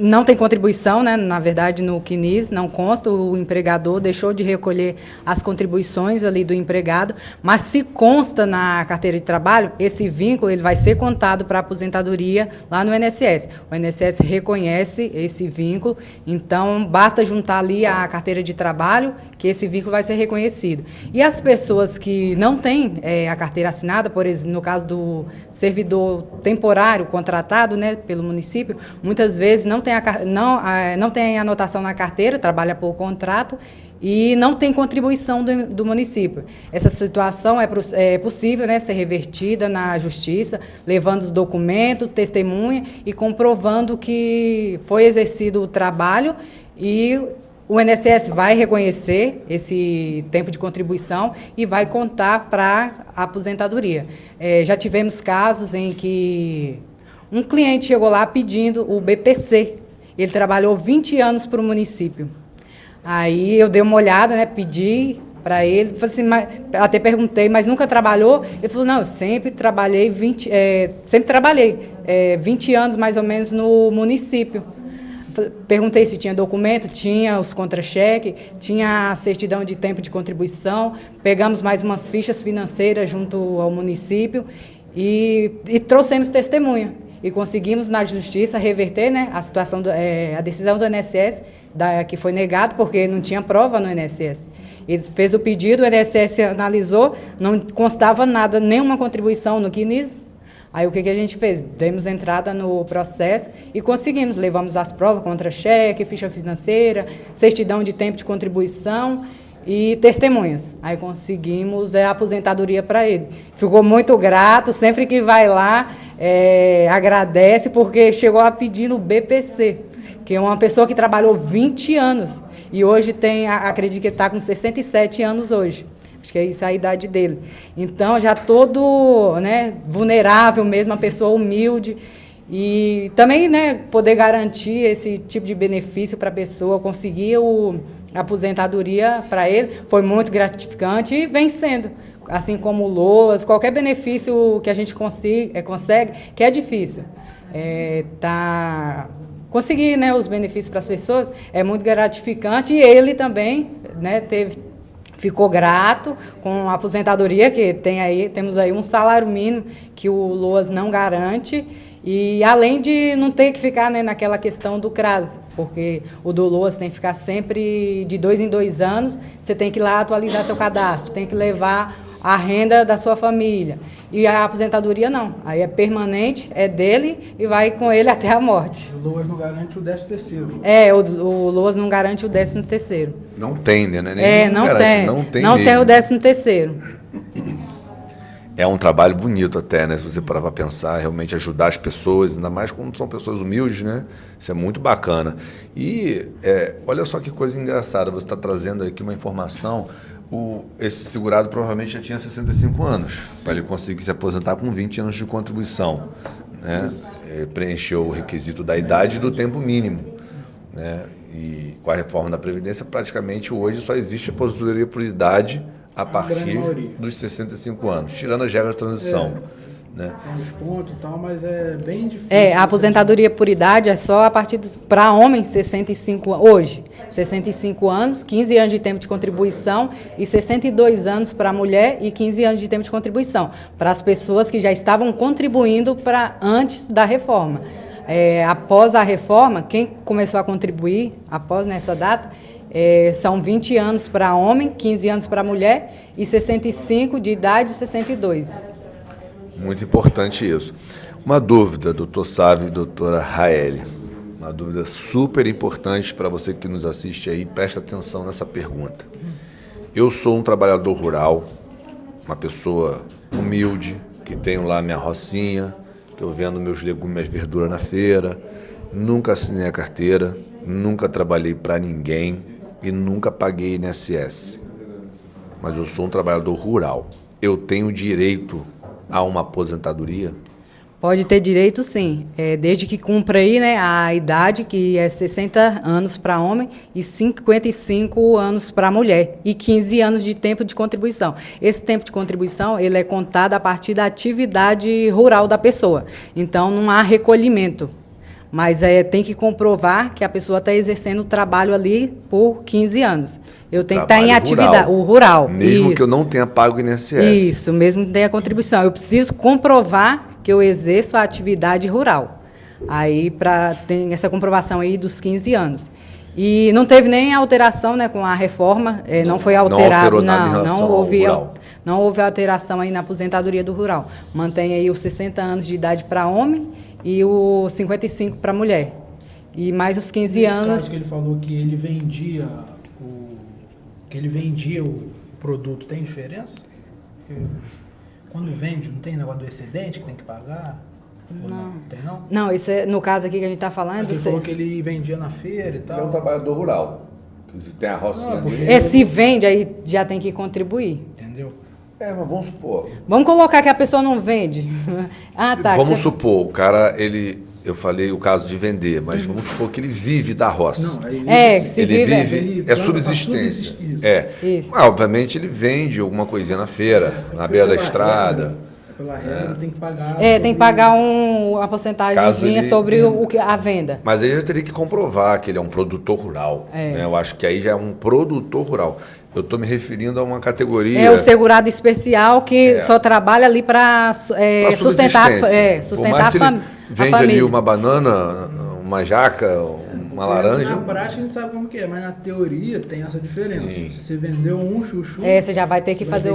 Speaker 3: não tem contribuição, né? Na verdade, no CNIS não consta, o empregador deixou de recolher as contribuições ali do empregado, mas se consta na carteira de trabalho, esse vínculo ele vai ser contado para a aposentadoria lá no INSS. O INSS reconhece esse vínculo, então basta juntar ali a carteira de trabalho, que esse vínculo vai ser reconhecido. E as pessoas que não têm a carteira assinada, por exemplo, no caso do servidor temporário contratado, né, pelo município, muitas vezes não tem anotação na carteira, trabalha por contrato e não tem contribuição do município. Essa situação é possível, né, ser revertida na justiça, levando os documentos, testemunha e comprovando que foi exercido o trabalho e o INSS vai reconhecer esse tempo de contribuição e vai contar para a aposentadoria. Já tivemos casos em que um cliente chegou lá pedindo o BPC. Ele trabalhou 20 anos para o município. Aí eu dei uma olhada, né, pedi para ele, falei assim, até perguntei, mas nunca trabalhou? Ele falou, não, eu sempre trabalhei 20 anos mais ou menos no município. Perguntei se tinha documento, tinha os contra-cheques, tinha a certidão de tempo de contribuição, pegamos mais umas fichas financeiras junto ao município e trouxemos testemunha. E conseguimos na justiça reverter, né, a situação, a decisão do INSS, que foi negado porque não tinha prova no INSS. Ele fez o pedido, o INSS analisou, não constava nada, nenhuma contribuição no CNIS. Aí o que a gente fez? Demos entrada no processo e conseguimos, levamos as provas, contra-cheque, ficha financeira, certidão de tempo de contribuição e testemunhas. Aí conseguimos a aposentadoria para ele. Ficou muito grato, sempre que vai lá, agradece, porque chegou a pedir no BPC, que é uma pessoa que trabalhou 20 anos e hoje acredito que está com 67 anos hoje. Acho que é isso a idade dele. Então, já todo, né, vulnerável mesmo, uma pessoa humilde. E também, né, poder garantir esse tipo de benefício para a pessoa, conseguir a aposentadoria para ele, foi muito gratificante e vem sendo. Assim como o LOAS, qualquer benefício que a gente consegue, que é difícil. Conseguir, né, os benefícios para as pessoas é muito gratificante e ele também, né, ficou grato com a aposentadoria, que temos aí um salário mínimo que o LOAS não garante, e além de não ter que ficar, né, naquela questão do CRAS, porque o do LOAS tem que ficar sempre de 2 em 2 anos, você tem que ir lá atualizar seu cadastro, tem que levar a renda da sua família. E a aposentadoria não, aí é permanente, é dele e vai com ele até a morte.
Speaker 2: O LOAS não garante o 13º.
Speaker 3: O LOAS não garante o 13º.
Speaker 1: Não tem, né?
Speaker 3: Não tem o 13º.
Speaker 1: É um trabalho bonito até, né? Se você parar para pensar, realmente ajudar as pessoas, ainda mais quando são pessoas humildes, né? Isso é muito bacana. E olha só que coisa engraçada, você está trazendo aqui uma informação. Esse segurado provavelmente já tinha 65 anos, para ele conseguir se aposentar com 20 anos de contribuição, né? Preencheu o requisito da idade e do tempo mínimo, né? E com a reforma da Previdência, praticamente hoje só existe aposentadoria por idade a partir dos 65 anos, tirando as regras de transição. Né?
Speaker 2: Tem uns pontos e tal, mas é bem difícil.
Speaker 3: A aposentadoria por idade é só a partir para homens 65 hoje, 65 anos, 15 anos de tempo de contribuição e 62 anos para a mulher e 15 anos de tempo de contribuição para as pessoas que já estavam contribuindo antes da reforma. Após a reforma, quem começou a contribuir após nessa data são 20 anos para homem, 15 anos para mulher e 65 de idade e 62.
Speaker 1: Muito importante isso. Uma dúvida, doutor Sávio e doutora Raeli. Uma dúvida super importante para você que nos assiste aí, presta atenção nessa pergunta. Eu sou um trabalhador rural, uma pessoa humilde, que tenho lá minha rocinha, que eu vendo meus legumes, minhas verduras na feira, nunca assinei a carteira, nunca trabalhei para ninguém e nunca paguei INSS. Mas eu sou um trabalhador rural. Eu tenho direito a uma aposentadoria?
Speaker 3: Pode ter direito, sim, desde que cumpra aí, né, a idade, que é 60 anos para homem e 55 anos para mulher, e 15 anos de tempo de contribuição. Esse tempo de contribuição ele é contado a partir da atividade rural da pessoa, então não há recolhimento, mas tem que comprovar que a pessoa está exercendo o trabalho ali por 15 anos. Eu tenho que estar em atividade, o rural.
Speaker 1: Mesmo que eu não tenha pago o INSS.
Speaker 3: Isso, mesmo que tenha contribuição. Eu preciso comprovar que eu exerço a atividade rural. Aí, tem essa comprovação aí dos 15 anos. E não teve nem alteração, né, com a reforma, não foi alterado. Não houve alteração aí na aposentadoria do rural. Mantém aí os 60 anos de idade para homem e os 55 para mulher. E mais os 15 anos...
Speaker 2: Nesse caso que ele falou que ele vendia o produto, tem diferença? Quando vende, não tem negócio do excedente que tem que pagar?
Speaker 3: Não.
Speaker 2: Tem não?
Speaker 3: Não, isso no caso aqui que a gente está falando...
Speaker 2: Ele falou que ele vendia na feira e tal.
Speaker 1: Ele é um trabalhador rural. Tem a rocinha dele.
Speaker 3: Se vende, aí já tem que contribuir.
Speaker 2: Entendeu?
Speaker 1: Mas vamos supor.
Speaker 3: Vamos colocar que a pessoa não vende.
Speaker 1: Vamos supor, o cara, eu falei o caso de vender, mas vamos supor que ele vive da roça.
Speaker 2: Não,
Speaker 3: ele
Speaker 1: vive, é subsistência.
Speaker 3: Isso.
Speaker 1: Obviamente ele vende alguma coisinha na feira, na beira da estrada.
Speaker 2: Pela regra, tem que pagar.
Speaker 3: Tem que pagar uma porcentagemzinha sobre a venda.
Speaker 1: Mas aí já teria que comprovar que ele é um produtor rural. Né? Eu acho que aí já é um produtor rural. Eu estou me referindo a uma categoria...
Speaker 3: É o segurado especial que só trabalha ali para sustentar a família.
Speaker 1: Vende ali uma banana, uma jaca, uma laranja.
Speaker 2: Na prática a gente sabe como que é, mas na teoria tem essa diferença.
Speaker 1: Sim.
Speaker 2: Se você vendeu um chuchu...
Speaker 3: você já vai ter que fazer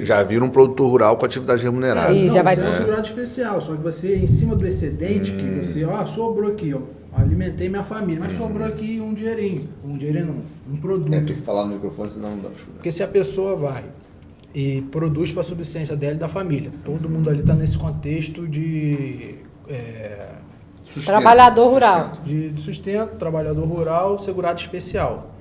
Speaker 1: Já vira um produtor rural com atividade remunerada.
Speaker 3: Já vai
Speaker 2: ter um segurado especial, só que você, em cima do excedente, que você, sobrou aqui, alimentei minha família, mas sobrou aqui um dinheirinho não, um produto.
Speaker 1: Tem que falar no microfone, senão não dá para escutar.
Speaker 2: Porque se a pessoa vai e produz para a subsistência dela e da família, todo mundo ali está nesse contexto de...
Speaker 3: trabalhador rural.
Speaker 2: De sustento, trabalhador rural, segurado especial.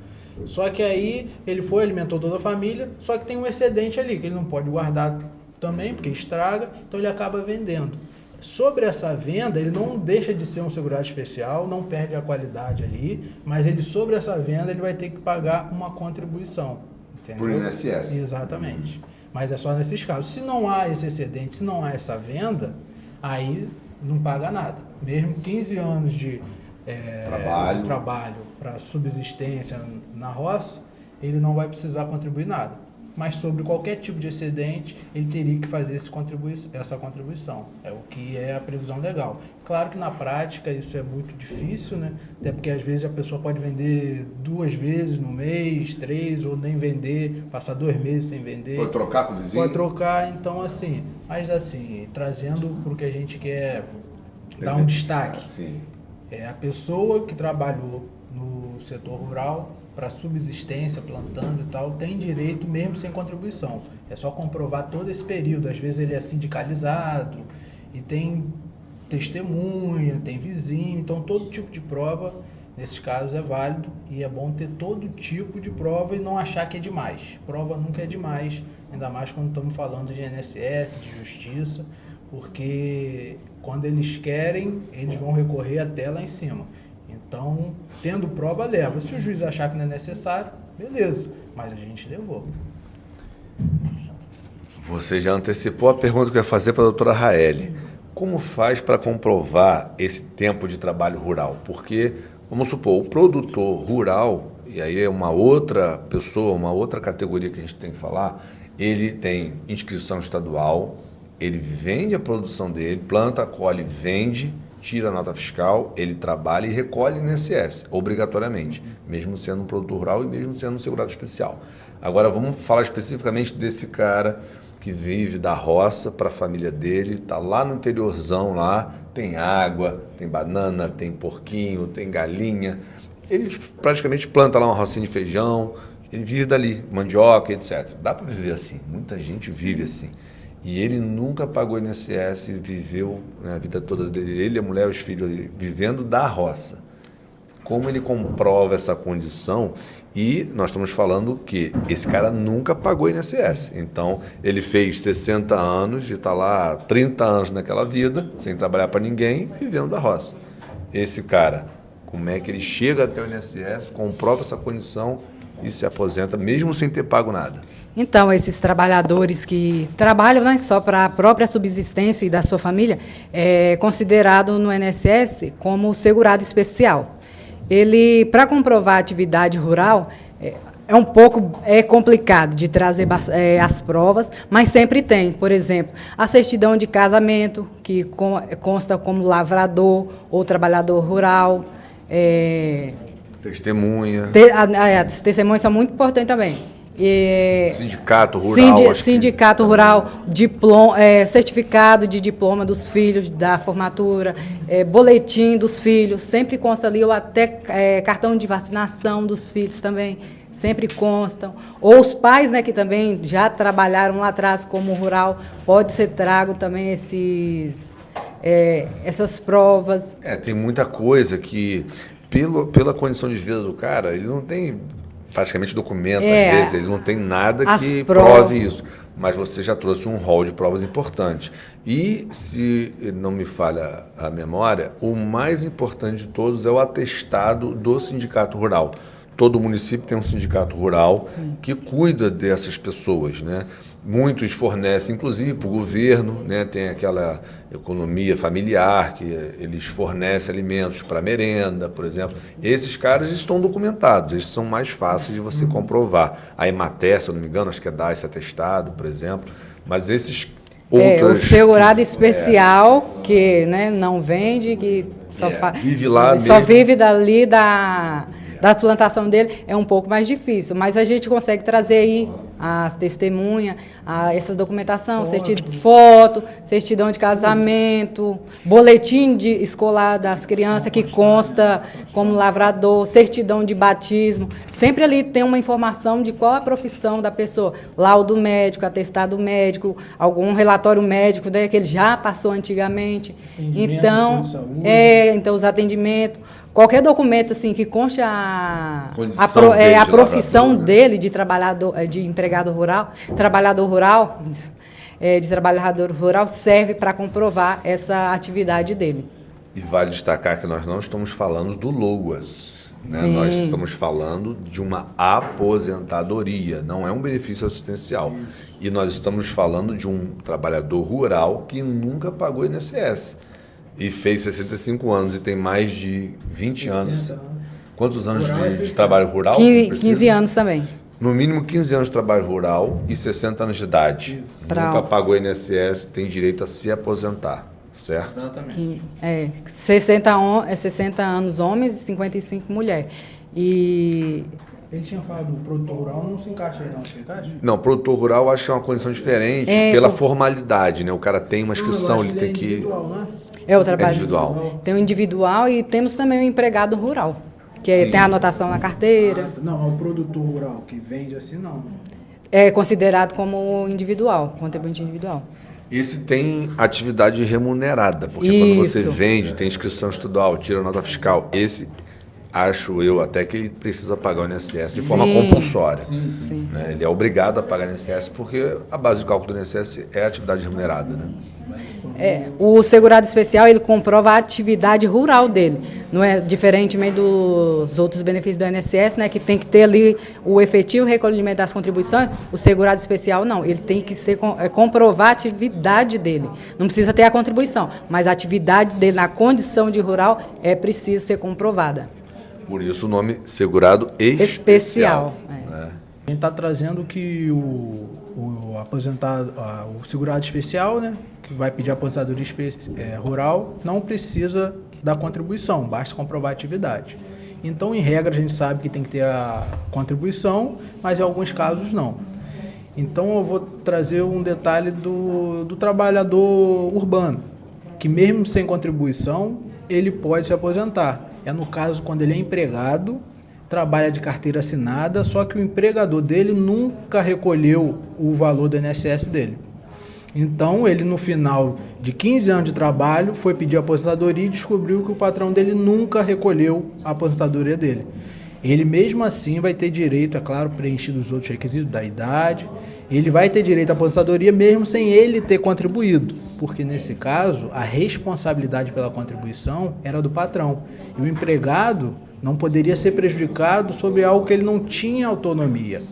Speaker 2: Só que aí ele alimentou toda a família, só que tem um excedente ali, que ele não pode guardar também, porque estraga, então ele acaba vendendo. Sobre essa venda, ele não deixa de ser um segurado especial, não perde a qualidade ali, mas sobre essa venda ele vai ter que pagar uma contribuição. Entendeu?
Speaker 1: Por INSS.
Speaker 2: Exatamente. Mas é só nesses casos. Se não há esse excedente, se não há essa venda, aí não paga nada. Mesmo 15 anos de trabalho para subsistência na roça, ele não vai precisar contribuir nada. Mas sobre qualquer tipo de excedente, ele teria que fazer essa contribuição. É o que é a previsão legal. Claro que na prática isso é muito difícil, né? Até porque às vezes a pessoa pode vender 2 vezes no mês, 3, ou nem vender, passar 2 meses sem vender.
Speaker 1: Pode trocar com o vizinho?
Speaker 2: Pode trocar, então assim, mas assim, trazendo para o que a gente quer dar um destaque.
Speaker 1: Sim.
Speaker 2: É a pessoa que trabalhou no setor rural, para subsistência, plantando e tal, tem direito mesmo sem contribuição. É só comprovar todo esse período. Às vezes ele é sindicalizado e tem testemunha, tem vizinho, então todo tipo de prova, nesses casos, é válido e é bom ter todo tipo de prova e não achar que é demais. Prova nunca é demais, ainda mais quando estamos falando de INSS, de justiça, porque quando eles querem, eles vão recorrer até lá em cima. Então, tendo prova, leva. Se o juiz achar que não é necessário, beleza. Mas a gente levou.
Speaker 1: Você já antecipou a pergunta que eu ia fazer para a doutora Raeli. Como faz para comprovar esse tempo de trabalho rural? Porque, vamos supor, o produtor rural, e aí é uma outra pessoa, uma outra categoria que a gente tem que falar, ele tem inscrição estadual, ele vende a produção dele, planta, colhe, vende, tira a nota fiscal, ele trabalha e recolhe INSS, obrigatoriamente, mesmo sendo um produtor rural e mesmo sendo um segurado especial. Agora vamos falar especificamente desse cara que vive da roça para a família dele, está lá no interiorzão, lá tem água, tem banana, tem porquinho, tem galinha. Ele praticamente planta lá uma rocinha de feijão, ele vive dali, mandioca, etc. Dá para viver assim, muita gente vive assim. E ele nunca pagou INSS, viveu a vida toda dele, ele, a mulher, os filhos, vivendo da roça. Como ele comprova essa condição? E nós estamos falando que esse cara nunca pagou INSS. Então, ele fez 60 anos e está lá 30 anos naquela vida, sem trabalhar para ninguém, vivendo da roça. Esse cara, como é que ele chega até o INSS, comprova essa condição e se aposenta, mesmo sem ter pago nada?
Speaker 3: Então, esses trabalhadores que trabalham, né, só para a própria subsistência e da sua família, é considerado no INSS como segurado especial. Ele, para comprovar a atividade rural, é um pouco complicado de trazer as provas, mas sempre tem. Por exemplo, a certidão de casamento, que consta como lavrador ou trabalhador rural.
Speaker 1: Testemunha.
Speaker 3: As testemunhas são muito importantes também.
Speaker 1: Sindicato rural.
Speaker 3: Sindicato rural, certificado de diploma dos filhos, da formatura, boletim dos filhos, sempre consta ali, ou até cartão de vacinação dos filhos também, sempre constam. Ou os pais, né, que também já trabalharam lá atrás como rural, pode ser trago também essas provas.
Speaker 1: Tem muita coisa que, pela condição de vida do cara, ele não tem praticamente documento, às vezes, ele não tem nada que prove isso. Mas você já trouxe um rol de provas importantes. E, se não me falha a memória, o mais importante de todos é o atestado do sindicato rural. Todo município tem um sindicato rural que cuida dessas pessoas, né? Muitos fornecem, inclusive, para o governo, né? Tem aquela economia familiar que eles fornecem alimentos para merenda, por exemplo. Esses caras estão documentados, eles são mais fáceis de você comprovar. A Emater, se eu não me engano, acho que dá esse atestado, por exemplo. Mas esses outros...
Speaker 3: o segurado especial, que, né, não vende, que
Speaker 1: vive lá
Speaker 3: só vive dali da plantação dele, é um pouco mais difícil, mas a gente consegue trazer aí as testemunhas, essa documentação, foto, certidão de casamento, boletim escolar das crianças que consta como lavrador, certidão de batismo, sempre ali tem uma informação de qual é a profissão da pessoa, laudo médico, atestado médico, algum relatório médico, né, que ele já passou antigamente, então os atendimentos. Qualquer documento assim que conste a profissão dele de trabalhador, de empregado rural, de trabalhador rural serve para comprovar essa atividade dele.
Speaker 1: E vale destacar que nós não estamos falando do LOAS, né? Nós estamos falando de uma aposentadoria, não é um benefício assistencial. E nós estamos falando de um trabalhador rural que nunca pagou INSS. E fez 65 anos e tem mais de 20 anos. Quantos anos de trabalho rural?
Speaker 3: 15 anos também.
Speaker 1: No mínimo 15 anos de trabalho rural e 60 anos de idade. Nunca pagou INSS, tem direito a se aposentar, certo?
Speaker 2: Exatamente.
Speaker 3: 60 anos homens e 55 mulheres. E...
Speaker 2: Ele tinha falado do produtor rural, não se encaixa aí, não se encaixa?
Speaker 1: Não, produtor rural eu acho que é uma condição diferente pela formalidade, né? O cara tem uma inscrição, ele tem que...
Speaker 2: Individual, né?
Speaker 3: O trabalho
Speaker 1: individual.
Speaker 3: Tem o individual e temos também o empregado rural, que tem a anotação na carteira.
Speaker 2: Não, o produtor rural que vende assim, não.
Speaker 3: É considerado como individual, contribuinte individual.
Speaker 1: Esse tem atividade remunerada, porque quando você vende, tem inscrição estadual, tira nota fiscal. Esse, acho eu, até que ele precisa pagar o INSS de forma compulsória.
Speaker 3: Sim.
Speaker 1: Né? Ele é obrigado a pagar o INSS, porque a base de cálculo do INSS é a atividade remunerada, né?
Speaker 3: O segurado especial, ele comprova a atividade rural dele, não é diferentemente dos outros benefícios do INSS, né, que tem que ter ali o efetivo recolhimento das contribuições. O segurado especial não, ele tem que comprovar a atividade dele, não precisa ter a contribuição, mas a atividade dele na condição de rural é preciso ser comprovada.
Speaker 1: Por isso o nome segurado especial. Né?
Speaker 2: A gente está trazendo que o aposentado, o segurado especial, né, que vai pedir aposentadoria rural, não precisa da contribuição, basta comprovar a atividade. Então, em regra, a gente sabe que tem que ter a contribuição, mas em alguns casos não. Então eu vou trazer um detalhe do trabalhador urbano, que mesmo sem contribuição, ele pode se aposentar. É no caso quando ele é empregado, trabalha de carteira assinada, só que o empregador dele nunca recolheu o valor do INSS dele. Então, ele no final de 15 anos de trabalho, foi pedir aposentadoria e descobriu que o patrão dele nunca recolheu a aposentadoria dele. Ele mesmo assim vai ter direito, é claro, preenchido os outros requisitos da idade, ele vai ter direito à aposentadoria mesmo sem ele ter contribuído, porque nesse caso a responsabilidade pela contribuição era do patrão e o empregado não poderia ser prejudicado sobre algo que ele não tinha autonomia,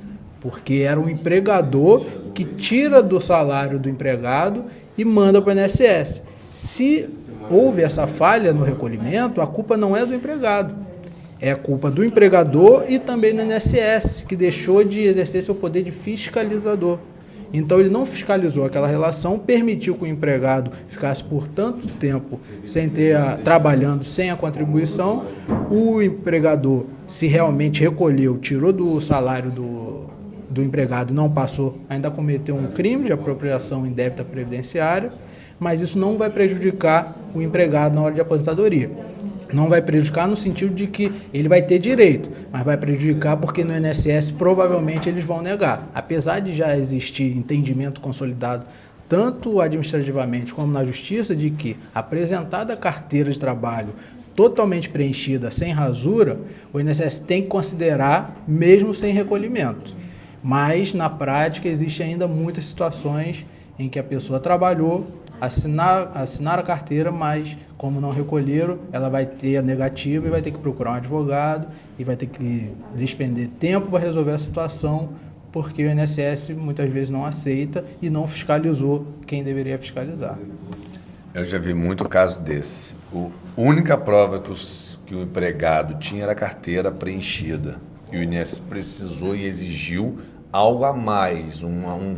Speaker 2: porque era o empregador que tira do salário do empregado e manda para o INSS. Se houve essa falha no recolhimento, a culpa não é do empregado. É a culpa do empregador e também do INSS, que deixou de exercer seu poder de fiscalizador. Então, ele não fiscalizou aquela relação, permitiu que o empregado ficasse por tanto tempo trabalhando sem a contribuição. O empregador, se realmente recolheu, tirou do salário do empregado, não passou, ainda cometeu um crime de apropriação indébita previdenciária, mas isso não vai prejudicar o empregado na hora de aposentadoria. Não vai prejudicar no sentido de que ele vai ter direito, mas vai prejudicar porque no INSS provavelmente eles vão negar. Apesar de já existir entendimento consolidado, tanto administrativamente como na justiça, de que apresentada a carteira de trabalho totalmente preenchida, sem rasura, o INSS tem que considerar mesmo sem recolhimento. Mas, na prática, existem ainda muitas situações em que a pessoa trabalhou, assinar a carteira, mas como não recolheram, ela vai ter a negativa e vai ter que procurar um advogado e vai ter que despender tempo para resolver a situação, porque o INSS muitas vezes não aceita e não fiscalizou quem deveria fiscalizar.
Speaker 1: Eu já vi muito caso desse. A única prova que o empregado tinha era a carteira preenchida. E o INSS precisou e exigiu algo a mais, um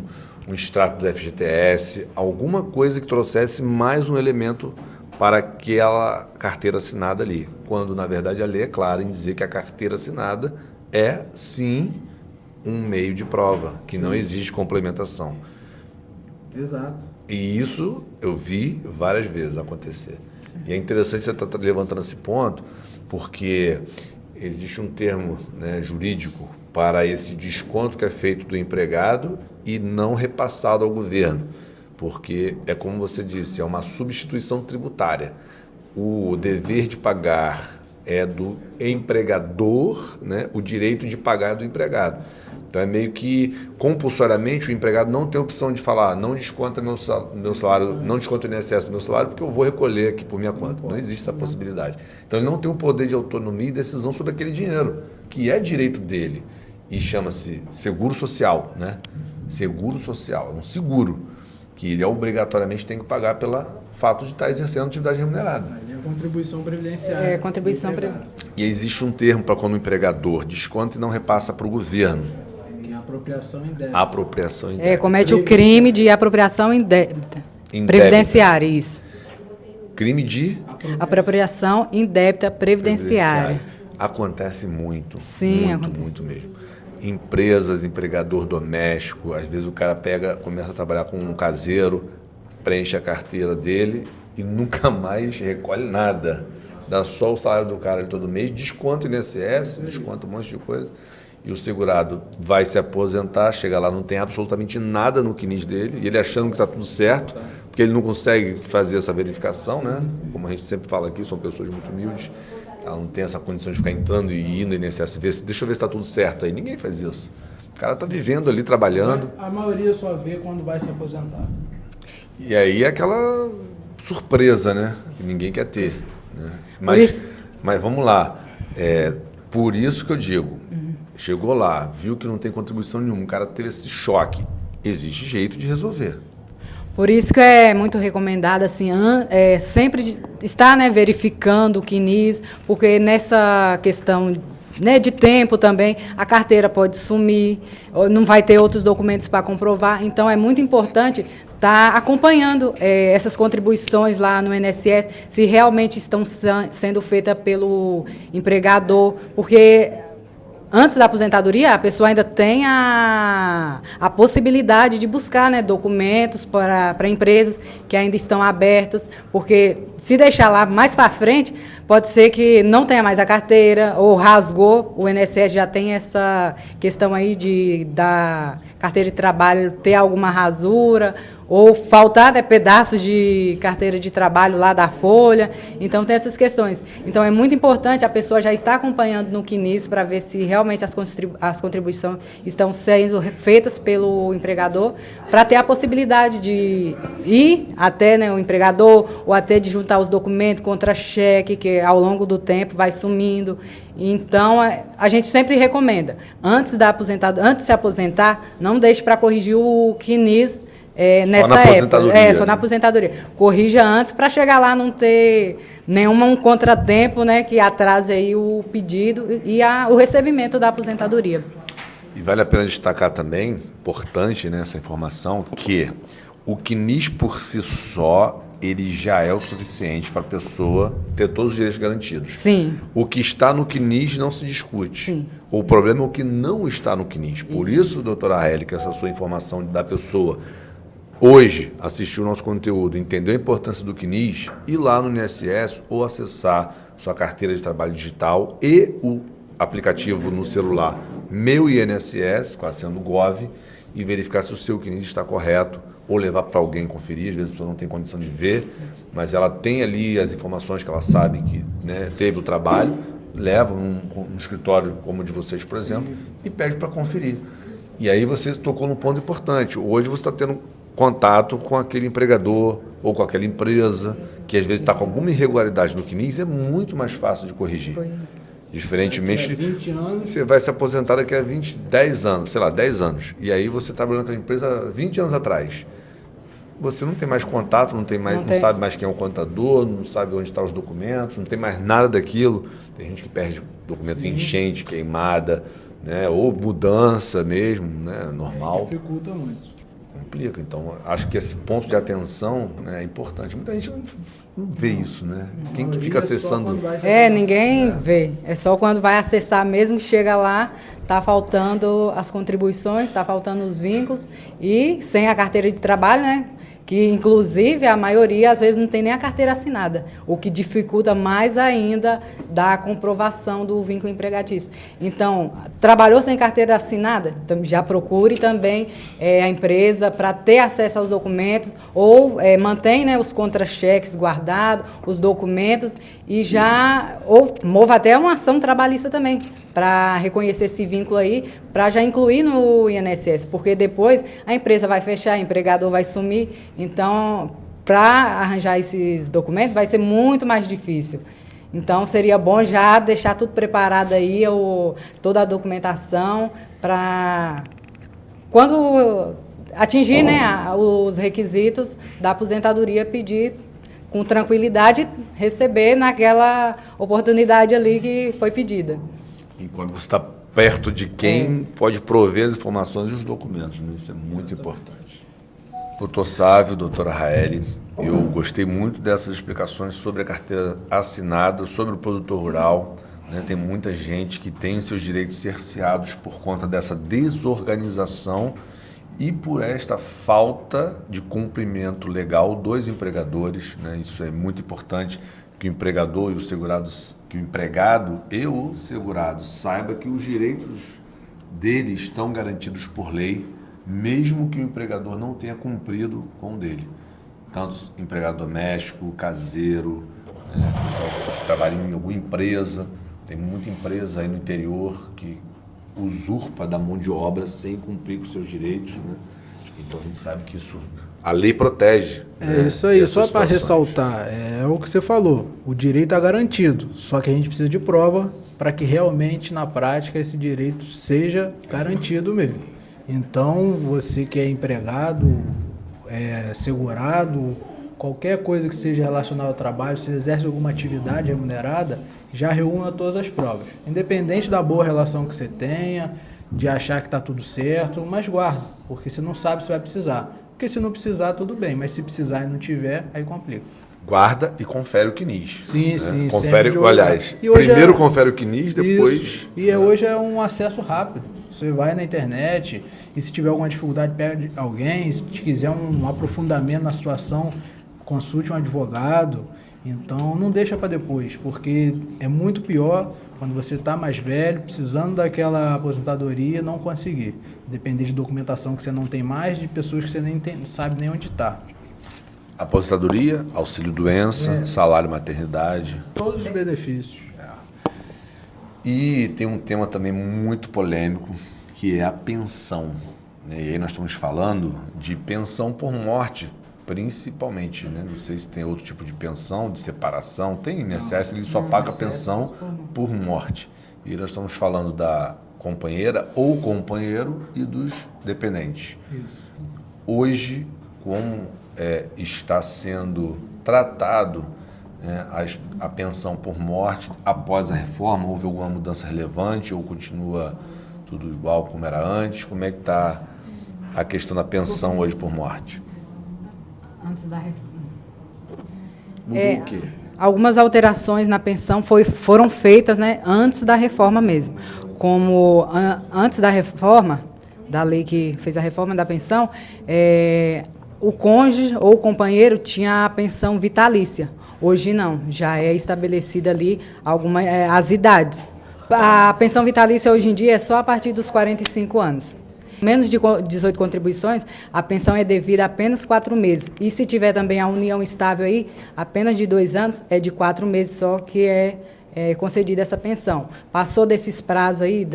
Speaker 1: extrato do FGTS, alguma coisa que trouxesse mais um elemento para aquela carteira assinada ali. Quando, na verdade, a lei é clara em dizer que a carteira assinada é, sim, um meio de prova, que não exige complementação.
Speaker 2: Exato.
Speaker 1: E isso eu vi várias vezes acontecer. E é interessante você estar levantando esse ponto, porque existe um termo, né, jurídico para esse desconto que é feito do empregado e não repassado ao governo, porque é como você disse, é uma substituição tributária. O dever de pagar é do empregador, né? O direito de pagar é do empregado. Então é meio que compulsoriamente o empregado não tem opção de falar, não desconta meu salário, não desconta o INSS do meu salário porque eu vou recolher aqui por minha conta. Não existe essa possibilidade. Então ele não tem o poder de autonomia e decisão sobre aquele dinheiro, que é direito dele. E chama-se seguro social, né? Seguro social, é um seguro que ele obrigatoriamente tem que pagar pelo fato de estar exercendo atividade remunerada.
Speaker 2: É a contribuição previdenciária.
Speaker 3: É, contribuição previdenciária.
Speaker 1: E existe um termo para quando o empregador desconta e não repassa para o governo.
Speaker 2: Que é a apropriação indébita.
Speaker 1: Apropriação indébita.
Speaker 3: Comete o crime de apropriação indébita. Previdenciária, isso.
Speaker 1: Crime de
Speaker 3: apropriação indébita previdenciária.
Speaker 1: Acontece muito.
Speaker 3: Sim,
Speaker 1: muito mesmo. Empresas, empregador doméstico, às vezes o cara começa a trabalhar com um caseiro, preenche a carteira dele e nunca mais recolhe nada. Dá só o salário do cara ali todo mês, desconta o INSS, desconta um monte de coisa. E o segurado vai se aposentar, chega lá, não tem absolutamente nada no CNIS dele, e ele achando que está tudo certo, porque ele não consegue fazer essa verificação, né? Como a gente sempre fala aqui, são pessoas muito humildes. Ela não tem essa condição de ficar entrando e indo no INSS, deixa eu ver se está tudo certo aí. Ninguém faz isso. O cara está vivendo ali, trabalhando.
Speaker 2: A maioria só vê quando vai se aposentar.
Speaker 1: E aí é aquela surpresa, né? Que ninguém quer ter. Né? Mas vamos lá. Por isso que eu digo, chegou lá, viu que não tem contribuição nenhuma, o cara teve esse choque. Existe jeito de resolver.
Speaker 3: Por isso que é muito recomendado assim, sempre estar, né, verificando o CNIS, porque nessa questão, né, de tempo também, a carteira pode sumir, não vai ter outros documentos para comprovar. Então, é muito importante estar acompanhando essas contribuições lá no INSS, se realmente estão sendo feitas pelo empregador, porque antes da aposentadoria, a pessoa ainda tem a possibilidade de buscar, né, documentos para empresas que ainda estão abertas, porque se deixar lá mais para frente, pode ser que não tenha mais a carteira, ou rasgou, o INSS já tem essa questão aí da carteira de trabalho ter alguma rasura, ou faltar, né, pedaços de carteira de trabalho lá da folha. Então, tem essas questões. Então, é muito importante a pessoa já estar acompanhando no CNIS para ver se realmente as contribuições estão sendo feitas pelo empregador, para ter a possibilidade de ir até, né, o empregador, ou até de juntar os documentos, contra-cheque, que ao longo do tempo vai sumindo. Então, a gente sempre recomenda, antes de se aposentar, não deixe para corrigir o CNIS nessa época. Só na aposentadoria. Corrija antes para chegar lá não ter nenhum contratempo, né, que atrase aí o pedido e o recebimento da aposentadoria.
Speaker 1: E vale a pena destacar também, importante, né, essa informação, que o CNIS por si só, ele já é o suficiente para a pessoa ter todos os direitos garantidos.
Speaker 3: Sim.
Speaker 1: O que está no CNIS não se discute.
Speaker 3: Sim.
Speaker 1: O problema é o que não está no CNIS. Por isso, doutora Raeli, que essa sua informação da pessoa hoje assistiu o nosso conteúdo, entendeu a importância do CNIS, ir lá no INSS ou acessar sua carteira de trabalho digital e o aplicativo no celular Meu INSS, quase sendo Gov, e verificar se o seu CNIS está correto, ou levar para alguém conferir. Às vezes a pessoa não tem condição de ver, mas ela tem ali as informações que ela sabe que, né, teve o trabalho, leva num escritório como o de vocês, por exemplo, e pede para conferir. E aí você tocou num ponto importante. Hoje você está tendo contato com aquele empregador ou com aquela empresa que às vezes está com alguma irregularidade no CNIS, é muito mais fácil de corrigir. Diferentemente, você vai se aposentar daqui a 10 anos, sei lá, 10 anos. E aí você está trabalhando com a empresa 20 anos atrás. Você não tem mais contato, não sabe mais quem é o contador, não sabe onde estão os documentos, não tem mais nada daquilo. Tem gente que perde documentos em enchente, queimada, né, ou mudança mesmo, né, normal.
Speaker 2: Dificulta muito.
Speaker 1: Complica. Então, acho que esse ponto de atenção, né, é importante. Muita gente não vê isso, né? Quem que fica acessando?
Speaker 3: Ninguém vê. É só quando vai acessar mesmo, chega lá, está faltando as contribuições, está faltando os vínculos e sem a carteira de trabalho, né? Que, inclusive, a maioria, às vezes, não tem nem a carteira assinada, o que dificulta mais ainda da comprovação do vínculo empregatício. Então, trabalhou sem carteira assinada? Então, já procure também a empresa para ter acesso aos documentos, ou mantém, né, os contra-cheques guardados, os documentos, ou mova até uma ação trabalhista também, para reconhecer esse vínculo aí, para já incluir no INSS, porque depois a empresa vai fechar, o empregador vai sumir. Então, para arranjar esses documentos vai ser muito mais difícil. Então, seria bom já deixar tudo preparado aí, toda a documentação, para quando atingir, né, os requisitos da aposentadoria, pedir com tranquilidade, receber naquela oportunidade ali que foi pedida.
Speaker 1: E quando você está perto de quem pode prover as informações e os documentos, né? Isso é muito importante. Doutor Sávio, doutora Raeli, eu gostei muito dessas explicações sobre a carteira assinada, sobre o produtor rural, né? Tem muita gente que tem seus direitos cerceados por conta dessa desorganização e por esta falta de cumprimento legal dos empregadores, né? Isso é muito importante, que o empregador e o segurado, que o empregado e o segurado saiba que os direitos dele estão garantidos por lei, mesmo que o empregador não tenha cumprido com o dele. Tanto empregado doméstico, caseiro, pessoal que trabalha em alguma empresa, tem muita empresa aí no interior que usurpa da mão de obra sem cumprir com seus direitos, né? Então a gente sabe que isso, a lei protege.
Speaker 2: É isso aí, só para ressaltar, é o que você falou, o direito é garantido, só que a gente precisa de prova para que realmente na prática esse direito seja garantido mesmo. Então, você que é empregado, segurado, qualquer coisa que seja relacionada ao trabalho, se exerce alguma atividade remunerada, já reúna todas as provas. Independente da boa relação que você tenha, de achar que está tudo certo, mas guarda, porque você não sabe se vai precisar. Porque se não precisar, tudo bem, mas se precisar e não tiver, aí complica.
Speaker 1: guarda e confere o CNIS.
Speaker 2: Sim,
Speaker 1: né?
Speaker 2: sim.
Speaker 1: Confere,
Speaker 2: sempre
Speaker 1: aliás,
Speaker 2: e hoje
Speaker 1: primeiro confere o CNIS, depois...
Speaker 2: Isso. E hoje é um acesso rápido. Você vai na internet e se tiver alguma dificuldade, pede alguém. Se quiser um aprofundamento na situação, consulte um advogado. Então, não deixa para depois, porque é muito pior quando você está mais velho, precisando daquela aposentadoria, não conseguir. Depender de documentação que você não tem mais, de pessoas que você nem sabe nem onde está.
Speaker 1: Aposentadoria, auxílio-doença, salário maternidade.
Speaker 2: Todos os benefícios.
Speaker 1: E tem um tema também muito polêmico, que é a pensão. Né? E aí nós estamos falando de pensão por morte, principalmente. Né? Não sei se tem outro tipo de pensão, de separação. Tem INSS, ele só paga a pensão por morte. E nós estamos falando da companheira ou companheiro e dos dependentes.
Speaker 2: Isso.
Speaker 1: Hoje, como está sendo tratado a pensão por morte após a reforma? Houve alguma mudança relevante ou continua tudo igual como era antes? Como é que está a questão da pensão hoje por morte?
Speaker 3: Antes da reforma.
Speaker 1: Mudou o quê?
Speaker 3: Algumas alterações na pensão foram feitas, né, antes da reforma mesmo. Como antes da reforma, da lei que fez a reforma da pensão, o cônjuge ou o companheiro tinha a pensão vitalícia. Hoje não, já é estabelecida ali as idades. A pensão vitalícia hoje em dia é só a partir dos 45 anos. Menos de 18 contribuições, a pensão é devida apenas 4 meses. E se tiver também a união estável aí, apenas de 2 anos, é de 4 meses só que é concedida essa pensão. Passou desses prazos aí,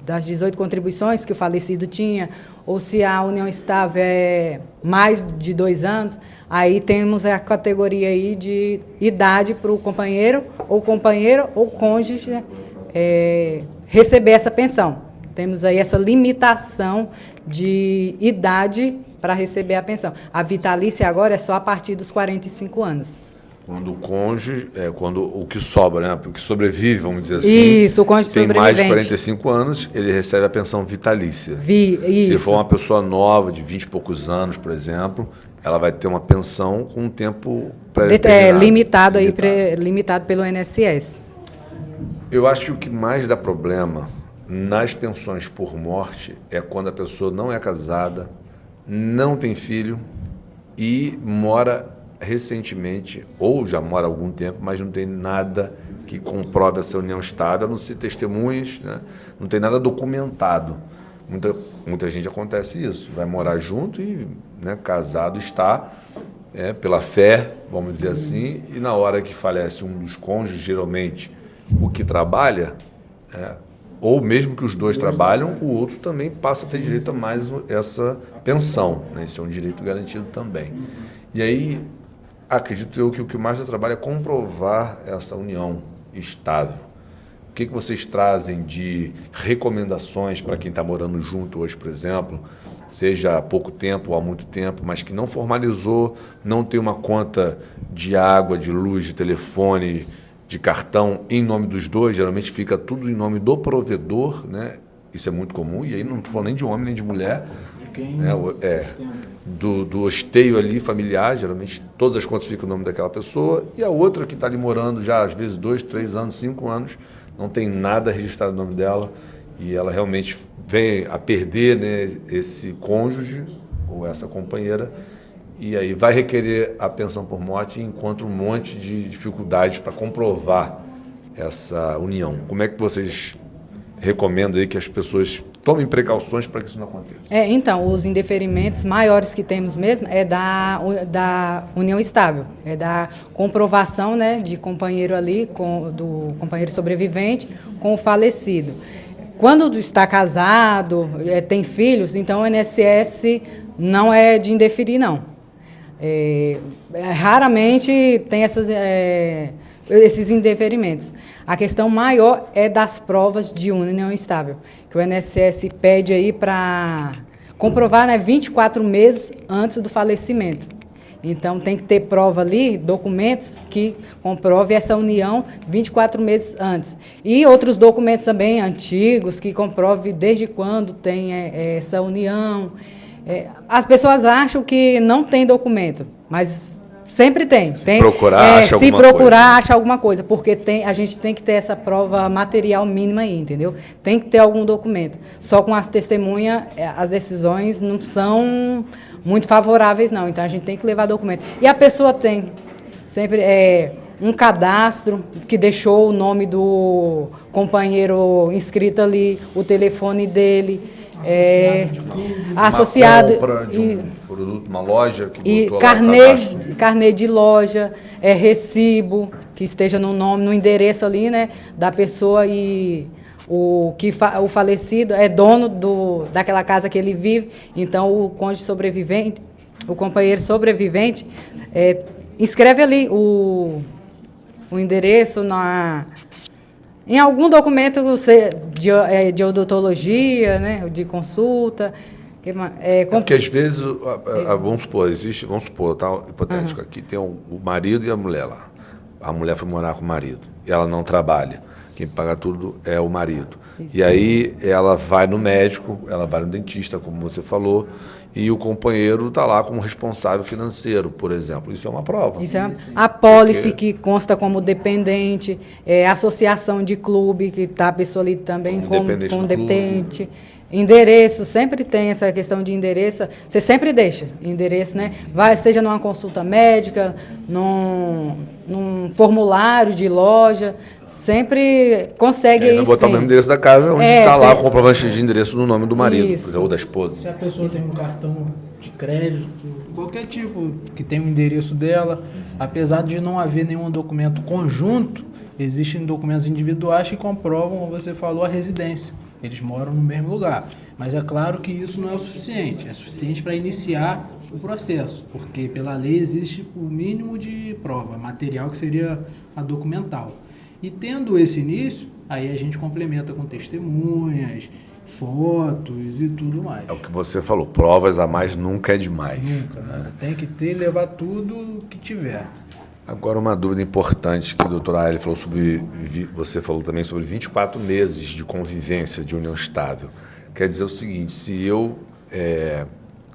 Speaker 3: das 18 contribuições que o falecido tinha, ou se a união estável é mais de 2 anos, aí temos a categoria aí de idade para o companheiro ou cônjuge, né, receber essa pensão. Temos aí essa limitação de idade para receber a pensão. A vitalícia agora é só a partir dos 45 anos.
Speaker 1: Quando o cônjuge, quando o que sobra, né, o que sobrevive, vamos dizer assim,
Speaker 3: isso, o cônjuge
Speaker 1: tem mais de
Speaker 3: sobrevivente.
Speaker 1: 45 anos, ele recebe a pensão vitalícia.
Speaker 3: Isso.
Speaker 1: Se for uma pessoa nova, de 20 e poucos anos, por exemplo, ela vai ter uma pensão com um tempo
Speaker 3: limitado pelo INSS.
Speaker 1: Eu acho que o que mais dá problema nas pensões por morte é quando a pessoa não é casada, não tem filho e mora recentemente, ou já mora há algum tempo, mas não tem nada que comprove essa união estável, a não ser testemunhas, né? Não tem nada documentado. Muita gente acontece isso, vai morar junto e, né, casado está pela fé, vamos dizer assim, e na hora que falece um dos cônjuges, geralmente o que trabalha, ou mesmo que os dois trabalham, o outro também passa a ter direito a mais essa pensão, né? Isso é um direito garantido também. E aí, acredito eu que o que mais dá trabalho é comprovar essa união estável. O que vocês trazem de recomendações para quem está morando junto hoje, por exemplo, seja há pouco tempo ou há muito tempo, mas que não formalizou, não tem uma conta de água, de luz, de telefone, de cartão em nome dos dois, geralmente fica tudo em nome do provedor, né? Isso é muito comum, e aí não estou falando nem de homem nem de mulher, né? Do hosteio ali familiar, geralmente todas as contas ficam em nome daquela pessoa, e a outra que está ali morando já às vezes 2, 3 anos, 5 anos, não tem nada registrado no nome dela, e ela realmente vem a perder, né, esse cônjuge ou essa companheira, e aí vai requerer a pensão por morte e encontra um monte de dificuldades para comprovar essa união. Como é que vocês recomendam aí que as pessoas tomem precauções para que isso não aconteça?
Speaker 3: Então, os indeferimentos maiores que temos mesmo é da união estável, é da comprovação, né, de companheiro ali, do companheiro sobrevivente com o falecido. Quando está casado, tem filhos, então o INSS não é de indeferir, não. Raramente tem esses indeferimentos. A questão maior é das provas de união estável, que o INSS pede aí para comprovar, né, 24 meses antes do falecimento. Então, tem que ter prova ali, documentos que comprovem essa união 24 meses antes. E outros documentos também antigos que comprovem desde quando tem essa união. As pessoas acham que não tem documento, mas Sempre tem.
Speaker 1: Procurar, acha
Speaker 3: se
Speaker 1: alguma
Speaker 3: procurar,
Speaker 1: coisa.
Speaker 3: acha alguma coisa, porque a gente tem que ter essa prova material mínima aí, entendeu? Tem que ter algum documento. Só com as testemunhas, as decisões não são muito favoráveis, não. Então, a gente tem que levar documento. E a pessoa tem sempre um cadastro que deixou o nome do companheiro inscrito ali, o telefone dele, associado
Speaker 1: Uma compra de um produto, uma loja que
Speaker 3: e
Speaker 1: botou lá o cadastro.
Speaker 3: carnê de loja, recibo que esteja no nome, no endereço ali, né, da pessoa, e o falecido é dono daquela casa que ele vive. Então o cônjuge sobrevivente, o companheiro sobrevivente, escreve ali o endereço em algum documento de odontologia, né, de consulta.
Speaker 1: Porque às vezes, vamos supor, tá, hipotético, aqui tem o marido e a mulher lá. A mulher foi morar com o marido e ela não trabalha. Quem paga tudo é o marido. Isso. E aí ela vai no médico, ela vai no dentista, como você falou, e o companheiro está lá como responsável financeiro, por exemplo. Isso é uma prova.
Speaker 3: Isso é a pólice que consta como dependente, associação de clube, que está a pessoa ali também como dependente. Endereço, sempre tem essa questão de endereço. Você sempre deixa endereço, né? Seja numa consulta médica, num formulário de loja, sempre consegue aí
Speaker 1: botar o mesmo endereço da casa, onde está lá o comprovante de endereço no nome do marido, ou da esposa.
Speaker 2: Se a pessoa tem um cartão de crédito, qualquer tipo que tem o endereço dela, apesar de não haver nenhum documento conjunto, existem documentos individuais que comprovam, como você falou, a residência. Eles moram no mesmo lugar. Mas é claro que isso não é o suficiente. É suficiente para iniciar o processo, porque pela lei existe o mínimo de prova material, que seria a documental. E tendo esse início, aí a gente complementa com testemunhas, fotos e tudo mais.
Speaker 1: É o que você falou, provas a mais nunca é demais.
Speaker 2: Nunca, né? Tem que levar tudo que tiver.
Speaker 1: Agora, uma dúvida importante que o doutor Aile falou você falou também sobre 24 meses de convivência de união estável. Quer dizer o seguinte, se eu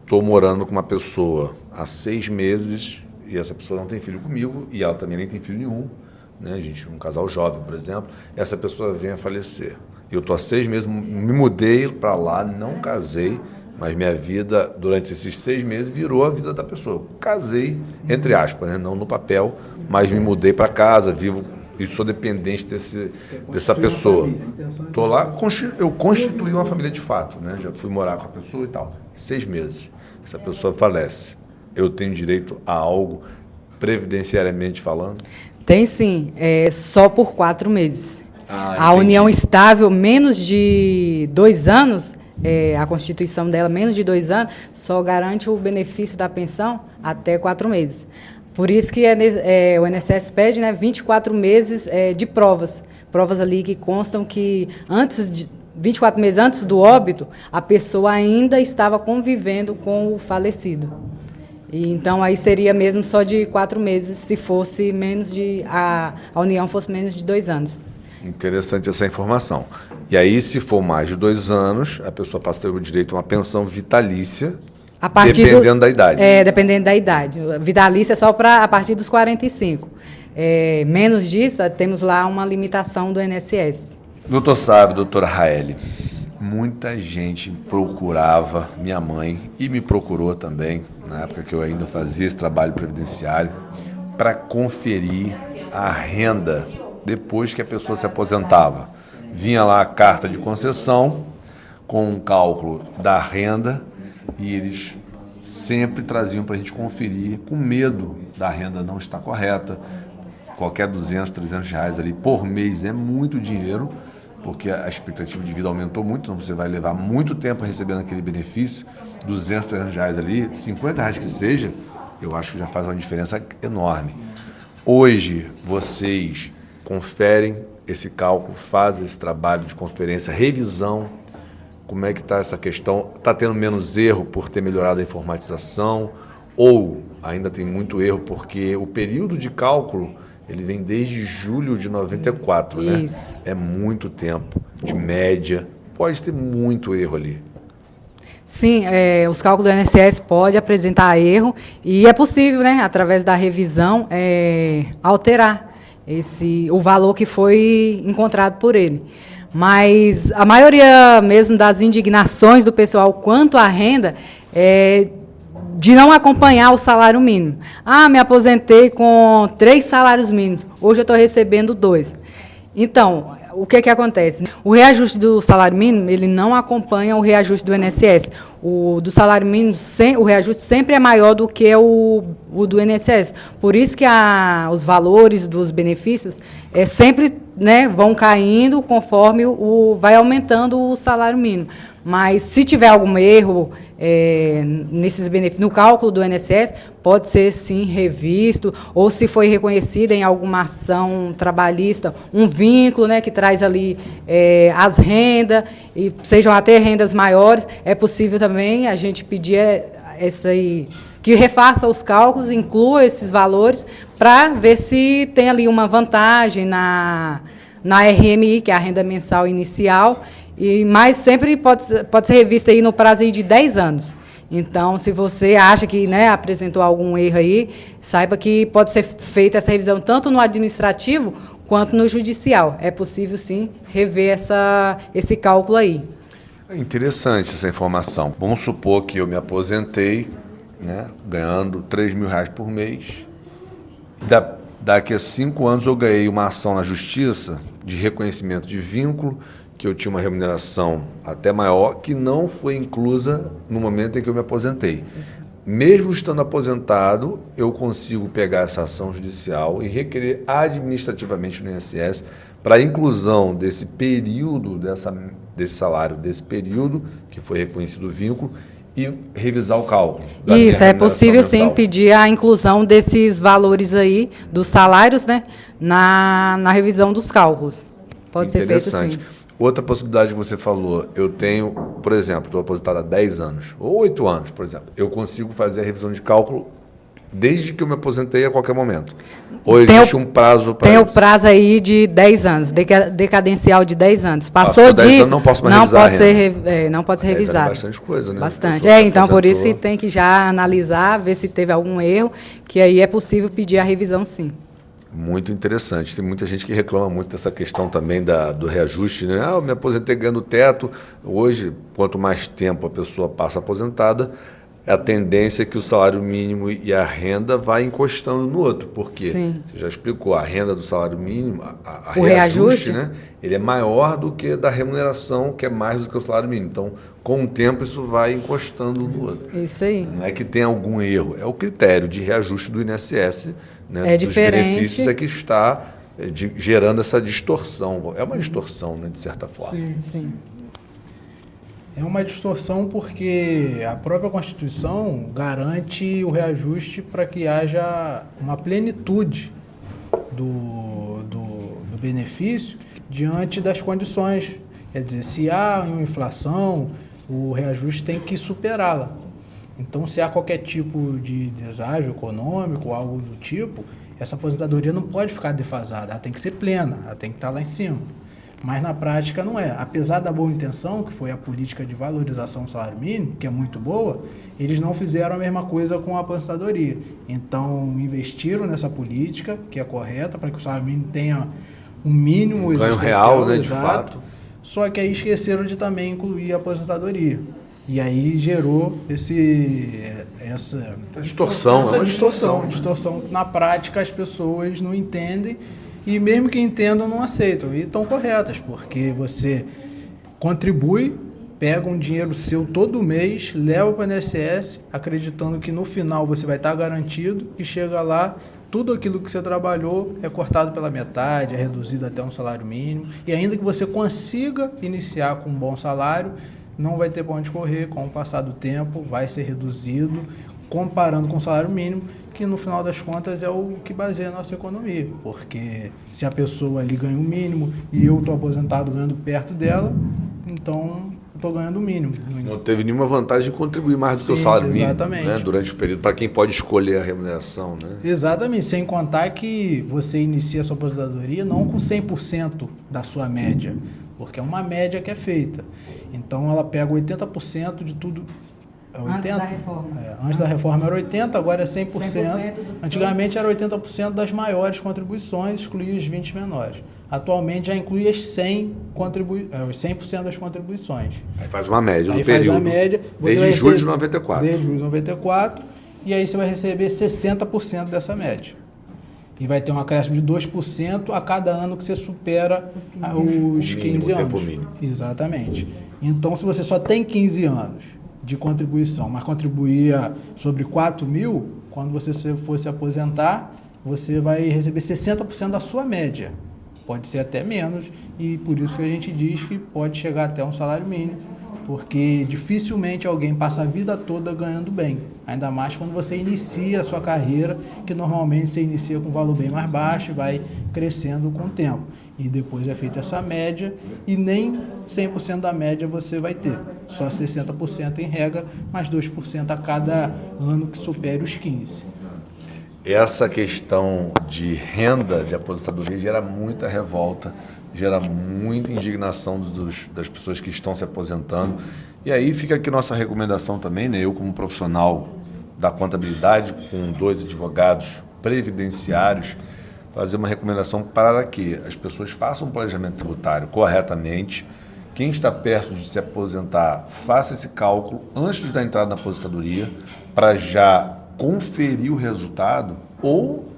Speaker 1: estou morando com uma pessoa há 6 meses e essa pessoa não tem filho comigo e ela também nem tem filho nenhum, né? A gente, um casal jovem, por exemplo, essa pessoa vem a falecer. Eu estou há 6 meses, me mudei para lá, não casei, mas minha vida, durante esses 6 meses, virou a vida da pessoa. Eu casei, entre aspas, né? Não no papel, mas me mudei para casa, vivo e sou dependente dessa pessoa. Estou lá, eu constituí uma família de fato, né? Já fui morar com a pessoa e tal. 6 meses. Essa pessoa falece. Eu tenho direito a algo, previdenciariamente falando?
Speaker 3: Tem sim, só por 4 meses. A
Speaker 1: entendi.
Speaker 3: união estável, menos de 2 anos... a constituição dela, menos de 2 anos, só garante o benefício da pensão até 4 meses. Por isso que o INSS pede, né, 24 meses de provas. Provas ali que constam que 24 meses antes do óbito, a pessoa ainda estava convivendo com o falecido. E, então, aí seria mesmo só de 4 meses, se fosse a união fosse menos de 2 anos.
Speaker 1: Interessante essa informação. E aí, se for mais de 2 anos, a pessoa passa a ter o direito a uma pensão vitalícia, dependendo da idade.
Speaker 3: Dependendo da idade. Vitalícia é só a partir dos 45. Menos disso, temos lá uma limitação do INSS.
Speaker 1: Doutor Sávio, doutora Raeli, muita gente procurava, minha mãe, e me procurou também, na época que eu ainda fazia esse trabalho previdenciário, para conferir a renda depois que a pessoa se aposentava. Vinha lá a carta de concessão com um cálculo da renda e eles sempre traziam para a gente conferir, com medo da renda não estar correta. Qualquer 200, 300 reais ali por mês é muito dinheiro, porque a expectativa de vida aumentou muito, então você vai levar muito tempo recebendo aquele benefício. 200, 300 reais ali, 50 reais que seja, eu acho que já faz uma diferença enorme. Hoje, vocês conferem esse cálculo, fazem esse trabalho de conferência, revisão, como é que está essa questão? Está tendo menos erro por ter melhorado a informatização ou ainda tem muito erro porque o período de cálculo ele vem desde julho de 94,
Speaker 3: Isso.
Speaker 1: Né? É muito tempo, de média, pode ter muito erro ali.
Speaker 3: Sim, os cálculos do INSS podem apresentar erro e é possível, né, através da revisão, alterar o valor que foi encontrado por ele. Mas a maioria mesmo das indignações do pessoal quanto à renda é de não acompanhar o salário mínimo. Ah, me aposentei com 3 salários mínimos, hoje eu estou recebendo 2. Então, o que acontece? O reajuste do salário mínimo, ele não acompanha o reajuste do INSS. O do salário mínimo, o reajuste sempre é maior do que o do INSS. Por isso que os valores dos benefícios sempre, né, vão caindo conforme vai aumentando o salário mínimo. Mas, se tiver algum erro nesses benefícios, no cálculo do INSS, pode ser, sim, revisto, ou se foi reconhecido em alguma ação trabalhista, um vínculo, né, que traz ali as rendas, e sejam até rendas maiores, é possível também a gente pedir que refaça os cálculos, inclua esses valores, para ver se tem ali uma vantagem na RMI, que é a renda mensal inicial, mas sempre pode ser revista aí no prazo aí de 10 anos. Então, se você acha que, né, apresentou algum erro aí, saiba que pode ser feita essa revisão tanto no administrativo quanto no judicial. É possível, sim, rever esse cálculo aí.
Speaker 1: É interessante essa informação. Vamos supor que eu me aposentei, né, ganhando R$3.000 por mês. Daqui a 5 anos eu ganhei uma ação na justiça de reconhecimento de vínculo, que eu tinha uma remuneração até maior, que não foi inclusa no momento em que eu me aposentei. Mesmo estando aposentado, eu consigo pegar essa ação judicial e requerer administrativamente no INSS para a inclusão desse período, desse salário, desse período que foi reconhecido o vínculo, e revisar o cálculo.
Speaker 3: Isso, é possível sim pedir a inclusão desses valores aí, dos salários, né, na revisão dos cálculos. Pode ser feito sim.
Speaker 1: Outra possibilidade que você falou, eu tenho, por exemplo, estou aposentado há 10 anos, ou 8 anos, por exemplo, eu consigo fazer a revisão de cálculo desde que eu me aposentei a qualquer momento. Ou existe um prazo para isso? Tem o
Speaker 3: prazo aí de 10 anos, decadencial de 10 anos. Passou disso,
Speaker 1: não posso mais revisar
Speaker 3: não pode ser revisado.
Speaker 1: Bastante coisa, né?
Speaker 3: Bastante. Então por isso tem que já analisar, ver se teve algum erro, que aí é possível pedir a revisão sim.
Speaker 1: Muito interessante. Tem muita gente que reclama muito dessa questão também do reajuste, né? Eu me aposentei ganhando teto. Hoje, quanto mais tempo a pessoa passa aposentada, a tendência é que o salário mínimo e a renda vai encostando no outro. Por quê? Sim. Você já explicou, a renda do salário mínimo, o reajuste, né? Ele é maior do que da remuneração, que é mais do que o salário mínimo. Então, com o tempo, isso vai encostando no outro.
Speaker 3: Isso aí.
Speaker 1: Não é que tem algum erro, é o critério de reajuste do INSS, né,
Speaker 3: dos diferente.
Speaker 1: Benefícios, é que está gerando essa distorção. É uma distorção, né, de certa forma.
Speaker 3: Sim.
Speaker 2: É uma distorção porque a própria Constituição garante o reajuste para que haja uma plenitude do benefício diante das condições. Quer dizer, se há uma inflação, o reajuste tem que superá-la. Então, se há qualquer tipo de deságio econômico ou algo do tipo, essa aposentadoria não pode ficar defasada, ela tem que ser plena, ela tem que estar lá em cima. Mas na prática não é. Apesar da boa intenção, que foi a política de valorização do salário mínimo, que é muito boa, eles não fizeram a mesma coisa com a aposentadoria. Então, investiram nessa política, que é correta, para que o salário mínimo tenha um mínimo
Speaker 1: ganho real, né, de fato.
Speaker 2: Só que aí esqueceram de também incluir a aposentadoria. E aí gerou essa distorção. Essa distorção que na prática as pessoas não entendem e mesmo que entendam não aceitam. E estão corretas, porque você contribui, pega um dinheiro seu todo mês, leva para o INSS, acreditando que no final você vai estar garantido e chega lá, tudo aquilo que você trabalhou é cortado pela metade, é reduzido até um salário mínimo. E ainda que você consiga iniciar com um bom salário, não vai ter para onde correr, com o passar do tempo vai ser reduzido, comparando com o salário mínimo, que no final das contas é o que baseia a nossa economia, porque se a pessoa ali ganha o mínimo e eu estou aposentado ganhando perto dela, então estou ganhando o mínimo.
Speaker 1: Não teve nenhuma vantagem de contribuir mais do que o salário mínimo, né, durante o período, para quem pode escolher a remuneração. Né?
Speaker 2: Exatamente, sem contar que você inicia a sua aposentadoria não com 100% da sua média, porque é uma média que é feita. Então ela pega 80% de tudo. É 80?
Speaker 3: Antes da reforma.
Speaker 2: Antes da reforma era 80%, agora é 100%.
Speaker 3: 100%
Speaker 2: Antigamente era 80% das maiores contribuições, excluía os 20 menores. Atualmente já inclui as 100% das contribuições.
Speaker 1: Aí faz uma média
Speaker 2: Aí
Speaker 1: do
Speaker 2: faz
Speaker 1: período.
Speaker 2: a média.
Speaker 1: Desde julho de 94.
Speaker 2: Desde julho de 94. E aí você vai receber 60% dessa média. E vai ter um acréscimo de 2% a cada ano que você supera os 15 anos.
Speaker 1: Tempo mínimo.
Speaker 2: Exatamente. Então, se você só tem 15 anos de contribuição, mas contribuía sobre 4 mil, quando você for se aposentar, você vai receber 60% da sua média. Pode ser até menos, e por isso que a gente diz que pode chegar até um salário mínimo, porque dificilmente alguém passa a vida toda ganhando bem, ainda mais quando você inicia a sua carreira, que normalmente você inicia com um valor bem mais baixo e vai crescendo com o tempo. E depois é feita essa média, e nem 100% da média você vai ter, só 60% em regra, mais 2% a cada ano que supere os 15%.
Speaker 1: Essa questão de renda de aposentadoria gera muita revolta, gera muita indignação das pessoas que estão se aposentando. E aí fica aqui nossa recomendação também, né? Eu como profissional da contabilidade, com 2 advogados previdenciários, fazer uma recomendação para que as pessoas façam um planejamento tributário corretamente. Quem está perto de se aposentar, faça esse cálculo antes da entrada na aposentadoria, para já conferir o resultado ou,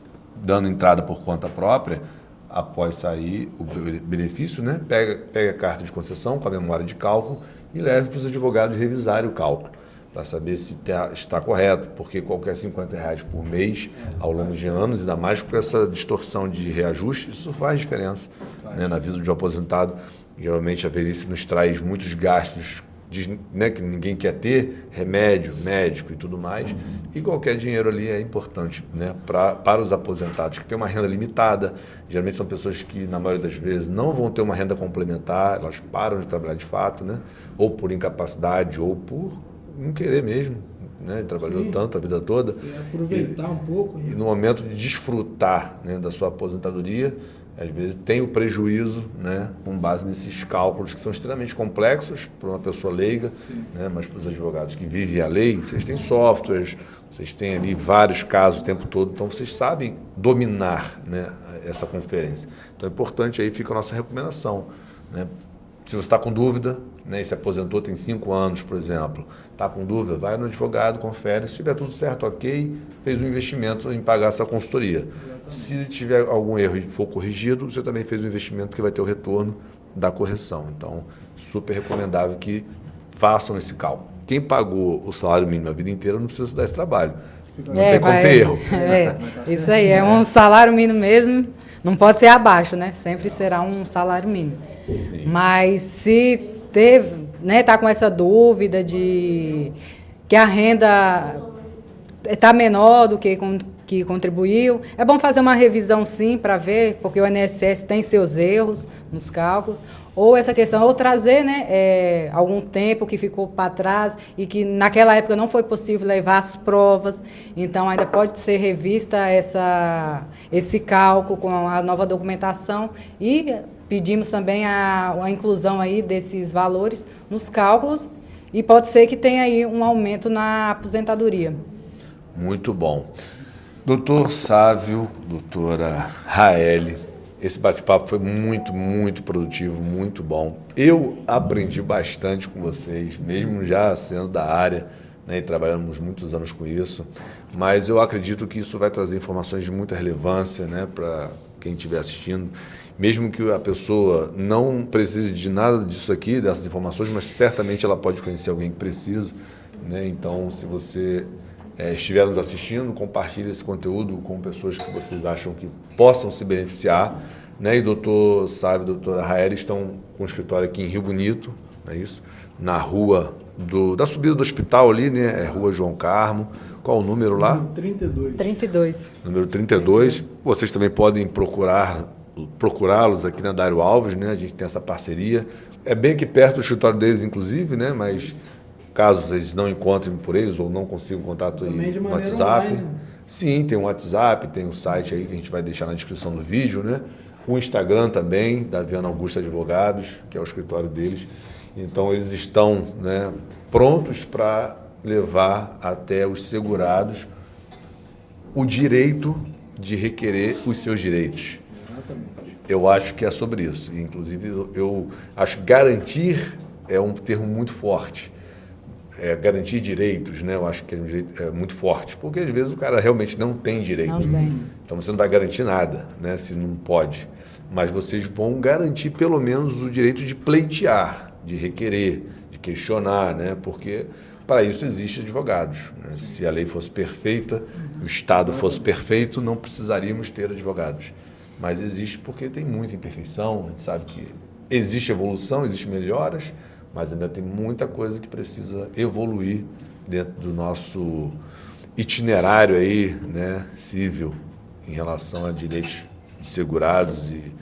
Speaker 1: dando entrada por conta própria, após sair o benefício, né? Pega a carta de concessão com a memória de cálculo e leve para os advogados revisarem o cálculo, para saber se está correto, porque qualquer R$50 por mês, ao longo de anos, ainda mais com essa distorção de reajuste, isso faz diferença, né? Na vida de um aposentado. Geralmente a velhice nos traz muitos gastos né, que ninguém quer ter, remédio, médico e tudo mais, e qualquer dinheiro ali é importante, né, para os aposentados que têm uma renda limitada. Geralmente são pessoas que, na maioria das vezes, não vão ter uma renda complementar, elas param de trabalhar de fato, né, ou por incapacidade, ou por não querer mesmo, né, trabalhou tanto a vida toda.
Speaker 2: Aproveitar um pouco.
Speaker 1: E no momento de desfrutar, né, da sua aposentadoria, às vezes tem o prejuízo, né, com base nesses cálculos que são extremamente complexos para uma pessoa leiga, né, mas para os advogados que vivem a lei, vocês têm softwares, vocês têm ali vários casos o tempo todo, então vocês sabem dominar, né, essa conferência. Então é importante, aí fica a nossa recomendação, né? Se você está com dúvida, né, e se aposentou tem 5 anos, por exemplo, está com dúvida, vai no advogado, confere, se tiver tudo certo, ok, fez um investimento em pagar essa consultoria. Se tiver algum erro e for corrigido, você também fez um investimento que vai ter o retorno da correção. Então, super recomendável que façam esse cálculo. Quem pagou o salário mínimo a vida inteira não precisa se dar esse trabalho. Não tem como ter erro.
Speaker 3: Isso aí, é um salário mínimo mesmo, não pode ser abaixo, né? Sempre será um salário mínimo. Sim. Mas se teve, né, tá com essa dúvida de que a renda está menor do que contribuiu, é bom fazer uma revisão sim para ver, porque o INSS tem seus erros nos cálculos, ou essa questão, ou trazer, né, algum tempo que ficou para trás e que naquela época não foi possível levar as provas, então ainda pode ser revista esse cálculo com a nova documentação e pedimos também a inclusão aí desses valores nos cálculos e pode ser que tenha aí um aumento na aposentadoria.
Speaker 1: Muito bom. Doutor Sávio, doutora Raeli, esse bate-papo foi muito, muito produtivo, muito bom. Eu aprendi bastante com vocês, mesmo já sendo da área, né, e trabalhamos muitos anos com isso, mas eu acredito que isso vai trazer informações de muita relevância, né, para quem estiver assistindo, mesmo que a pessoa não precise de nada disso aqui, dessas informações, mas certamente ela pode conhecer alguém que precisa, né? Então, se você estiver nos assistindo, compartilhe esse conteúdo com pessoas que vocês acham que possam se beneficiar, né? E doutor Sávio e doutora Raeli estão com um escritório aqui em Rio Bonito, não é isso? Na rua da subida do hospital ali, né? É Rua João Carmo. Qual o número lá?
Speaker 3: 32.
Speaker 1: Número 32. Vocês também podem procurá-los aqui na Dário Alves, né? A gente tem essa parceria. É bem aqui perto do escritório deles, inclusive, né? Mas caso vocês não encontrem por eles ou não consigam contato aí no WhatsApp. Online. Sim, tem um WhatsApp, tem um site aí que a gente vai deixar na descrição do vídeo, né? o Instagram também, da Viana Augusta Advogados, que é o escritório deles. Então, eles estão, né, prontos para levar até os segurados o direito de requerer os seus direitos. Exatamente. Eu acho que é sobre isso. Inclusive, eu acho que garantir é um termo muito forte. Garantir direitos, né? Eu acho que é muito forte, porque às vezes o cara realmente não tem direito.
Speaker 3: Não tem.
Speaker 1: Então você não vai garantir nada, né? Se não pode. Mas vocês vão garantir pelo menos o direito de pleitear, de requerer, de questionar, né? Porque para isso existem advogados, né? Se a lei fosse perfeita, o Estado fosse perfeito, não precisaríamos ter advogados. Mas existe porque tem muita imperfeição, a gente sabe que existe evolução, existem melhoras, mas ainda tem muita coisa que precisa evoluir dentro do nosso itinerário aí, né, civil, em relação a direitos de segurados e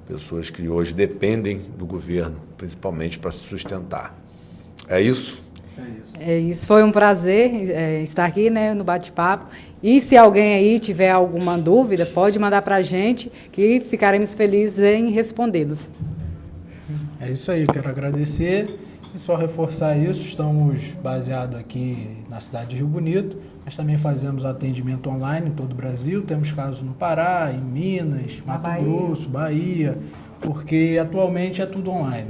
Speaker 1: pessoas que hoje dependem do governo, principalmente para se sustentar. É isso?
Speaker 3: É isso. Foi um prazer estar aqui, né, no bate-papo. E se alguém aí tiver alguma dúvida, pode mandar para a gente, que ficaremos felizes em respondê-los.
Speaker 2: É isso aí, quero agradecer e só reforçar isso. Estamos baseados aqui na cidade de Rio Bonito, mas também fazemos atendimento online em todo o Brasil. Temos casos no Pará, em Minas, Mato Grosso, Bahia, porque atualmente é tudo online.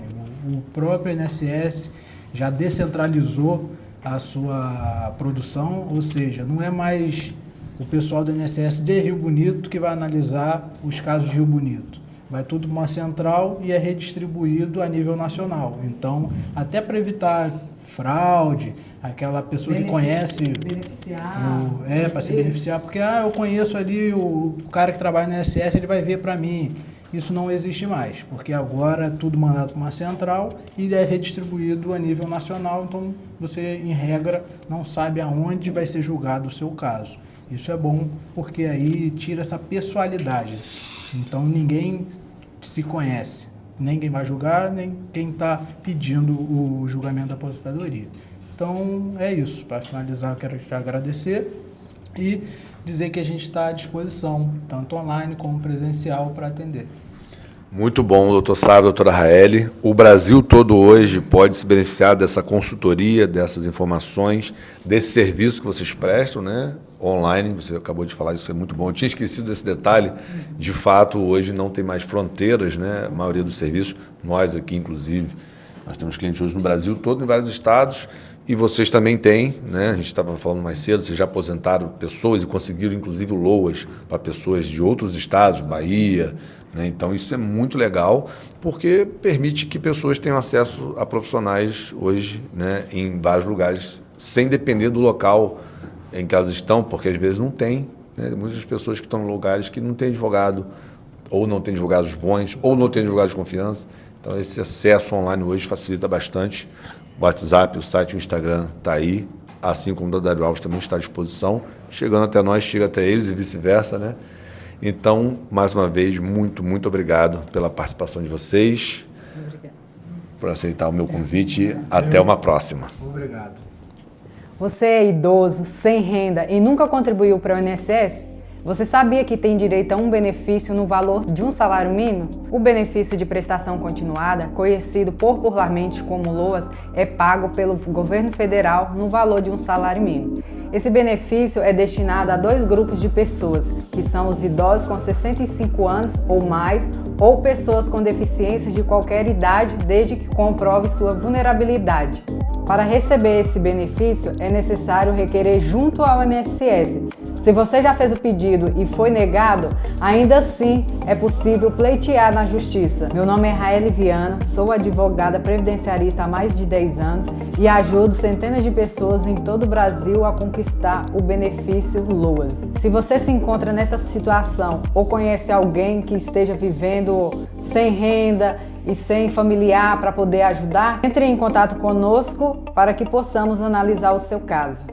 Speaker 2: O próprio INSS já descentralizou a sua produção, ou seja, não é mais o pessoal do INSS de Rio Bonito que vai analisar os casos de Rio Bonito. Vai tudo para uma central e é redistribuído a nível nacional. Então, até para evitar fraude, aquela pessoa que conhece... para se beneficiar, porque eu conheço ali o cara que trabalha no INSS, ele vai ver para mim. Isso não existe mais, porque agora é tudo mandado para uma central e é redistribuído a nível nacional, então você, em regra, não sabe aonde vai ser julgado o seu caso. Isso é bom, porque aí tira essa pessoalidade. Então ninguém se conhece, nem quem vai julgar, nem quem está pedindo o julgamento da aposentadoria. Então é isso. Para finalizar, eu quero te agradecer e dizer que a gente está à disposição, tanto online como presencial, para atender.
Speaker 1: Muito bom, doutor Sávio, doutora Raeli. O Brasil todo hoje pode se beneficiar dessa consultoria, dessas informações, desse serviço que vocês prestam, né? Online, você acabou de falar, isso é muito bom. Eu tinha esquecido desse detalhe. De fato, hoje não tem mais fronteiras, né? A maioria dos serviços, nós aqui, inclusive, nós temos clientes hoje no Brasil todo, em vários estados, e vocês também têm, né? A gente estava falando mais cedo, vocês já aposentaram pessoas e conseguiram, inclusive, LOAs para pessoas de outros estados, Bahia, né? Então, isso é muito legal, porque permite que pessoas tenham acesso a profissionais hoje, né, em vários lugares, sem depender do local em que elas estão, porque às vezes não tem, né? Muitas pessoas que estão em lugares que não tem advogado, ou não tem advogados bons, ou não tem advogados de confiança. Então, esse acesso online hoje facilita bastante. O WhatsApp, o site, o Instagram está aí, assim como o Dário Alves também está à disposição. Chegando até nós, chega até eles e vice-versa, né? Então, mais uma vez, muito, muito obrigado pela participação de vocês.
Speaker 3: Obrigada.
Speaker 1: Por aceitar o meu convite. Até uma próxima.
Speaker 2: Obrigado.
Speaker 3: Você é idoso, sem renda e nunca contribuiu para o INSS? Você sabia que tem direito a um benefício no valor de um salário mínimo? O benefício de prestação continuada, conhecido popularmente como LOAS, é pago pelo governo federal no valor de um salário mínimo. Esse benefício é destinado a dois grupos de pessoas, que são os idosos com 65 anos ou mais, ou pessoas com deficiências de qualquer idade, desde que comprove sua vulnerabilidade. Para receber esse benefício, é necessário requerer junto ao INSS. Se você já fez o pedido e foi negado, ainda assim é possível pleitear na Justiça. Meu nome é Raeli Viana, sou advogada previdenciarista há mais de 10 anos e ajudo centenas de pessoas em todo o Brasil a conquistar o benefício LOAS. Se você se encontra nessa situação ou conhece alguém que esteja vivendo sem renda e sem familiar para poder ajudar, entre em contato conosco para que possamos analisar o seu caso.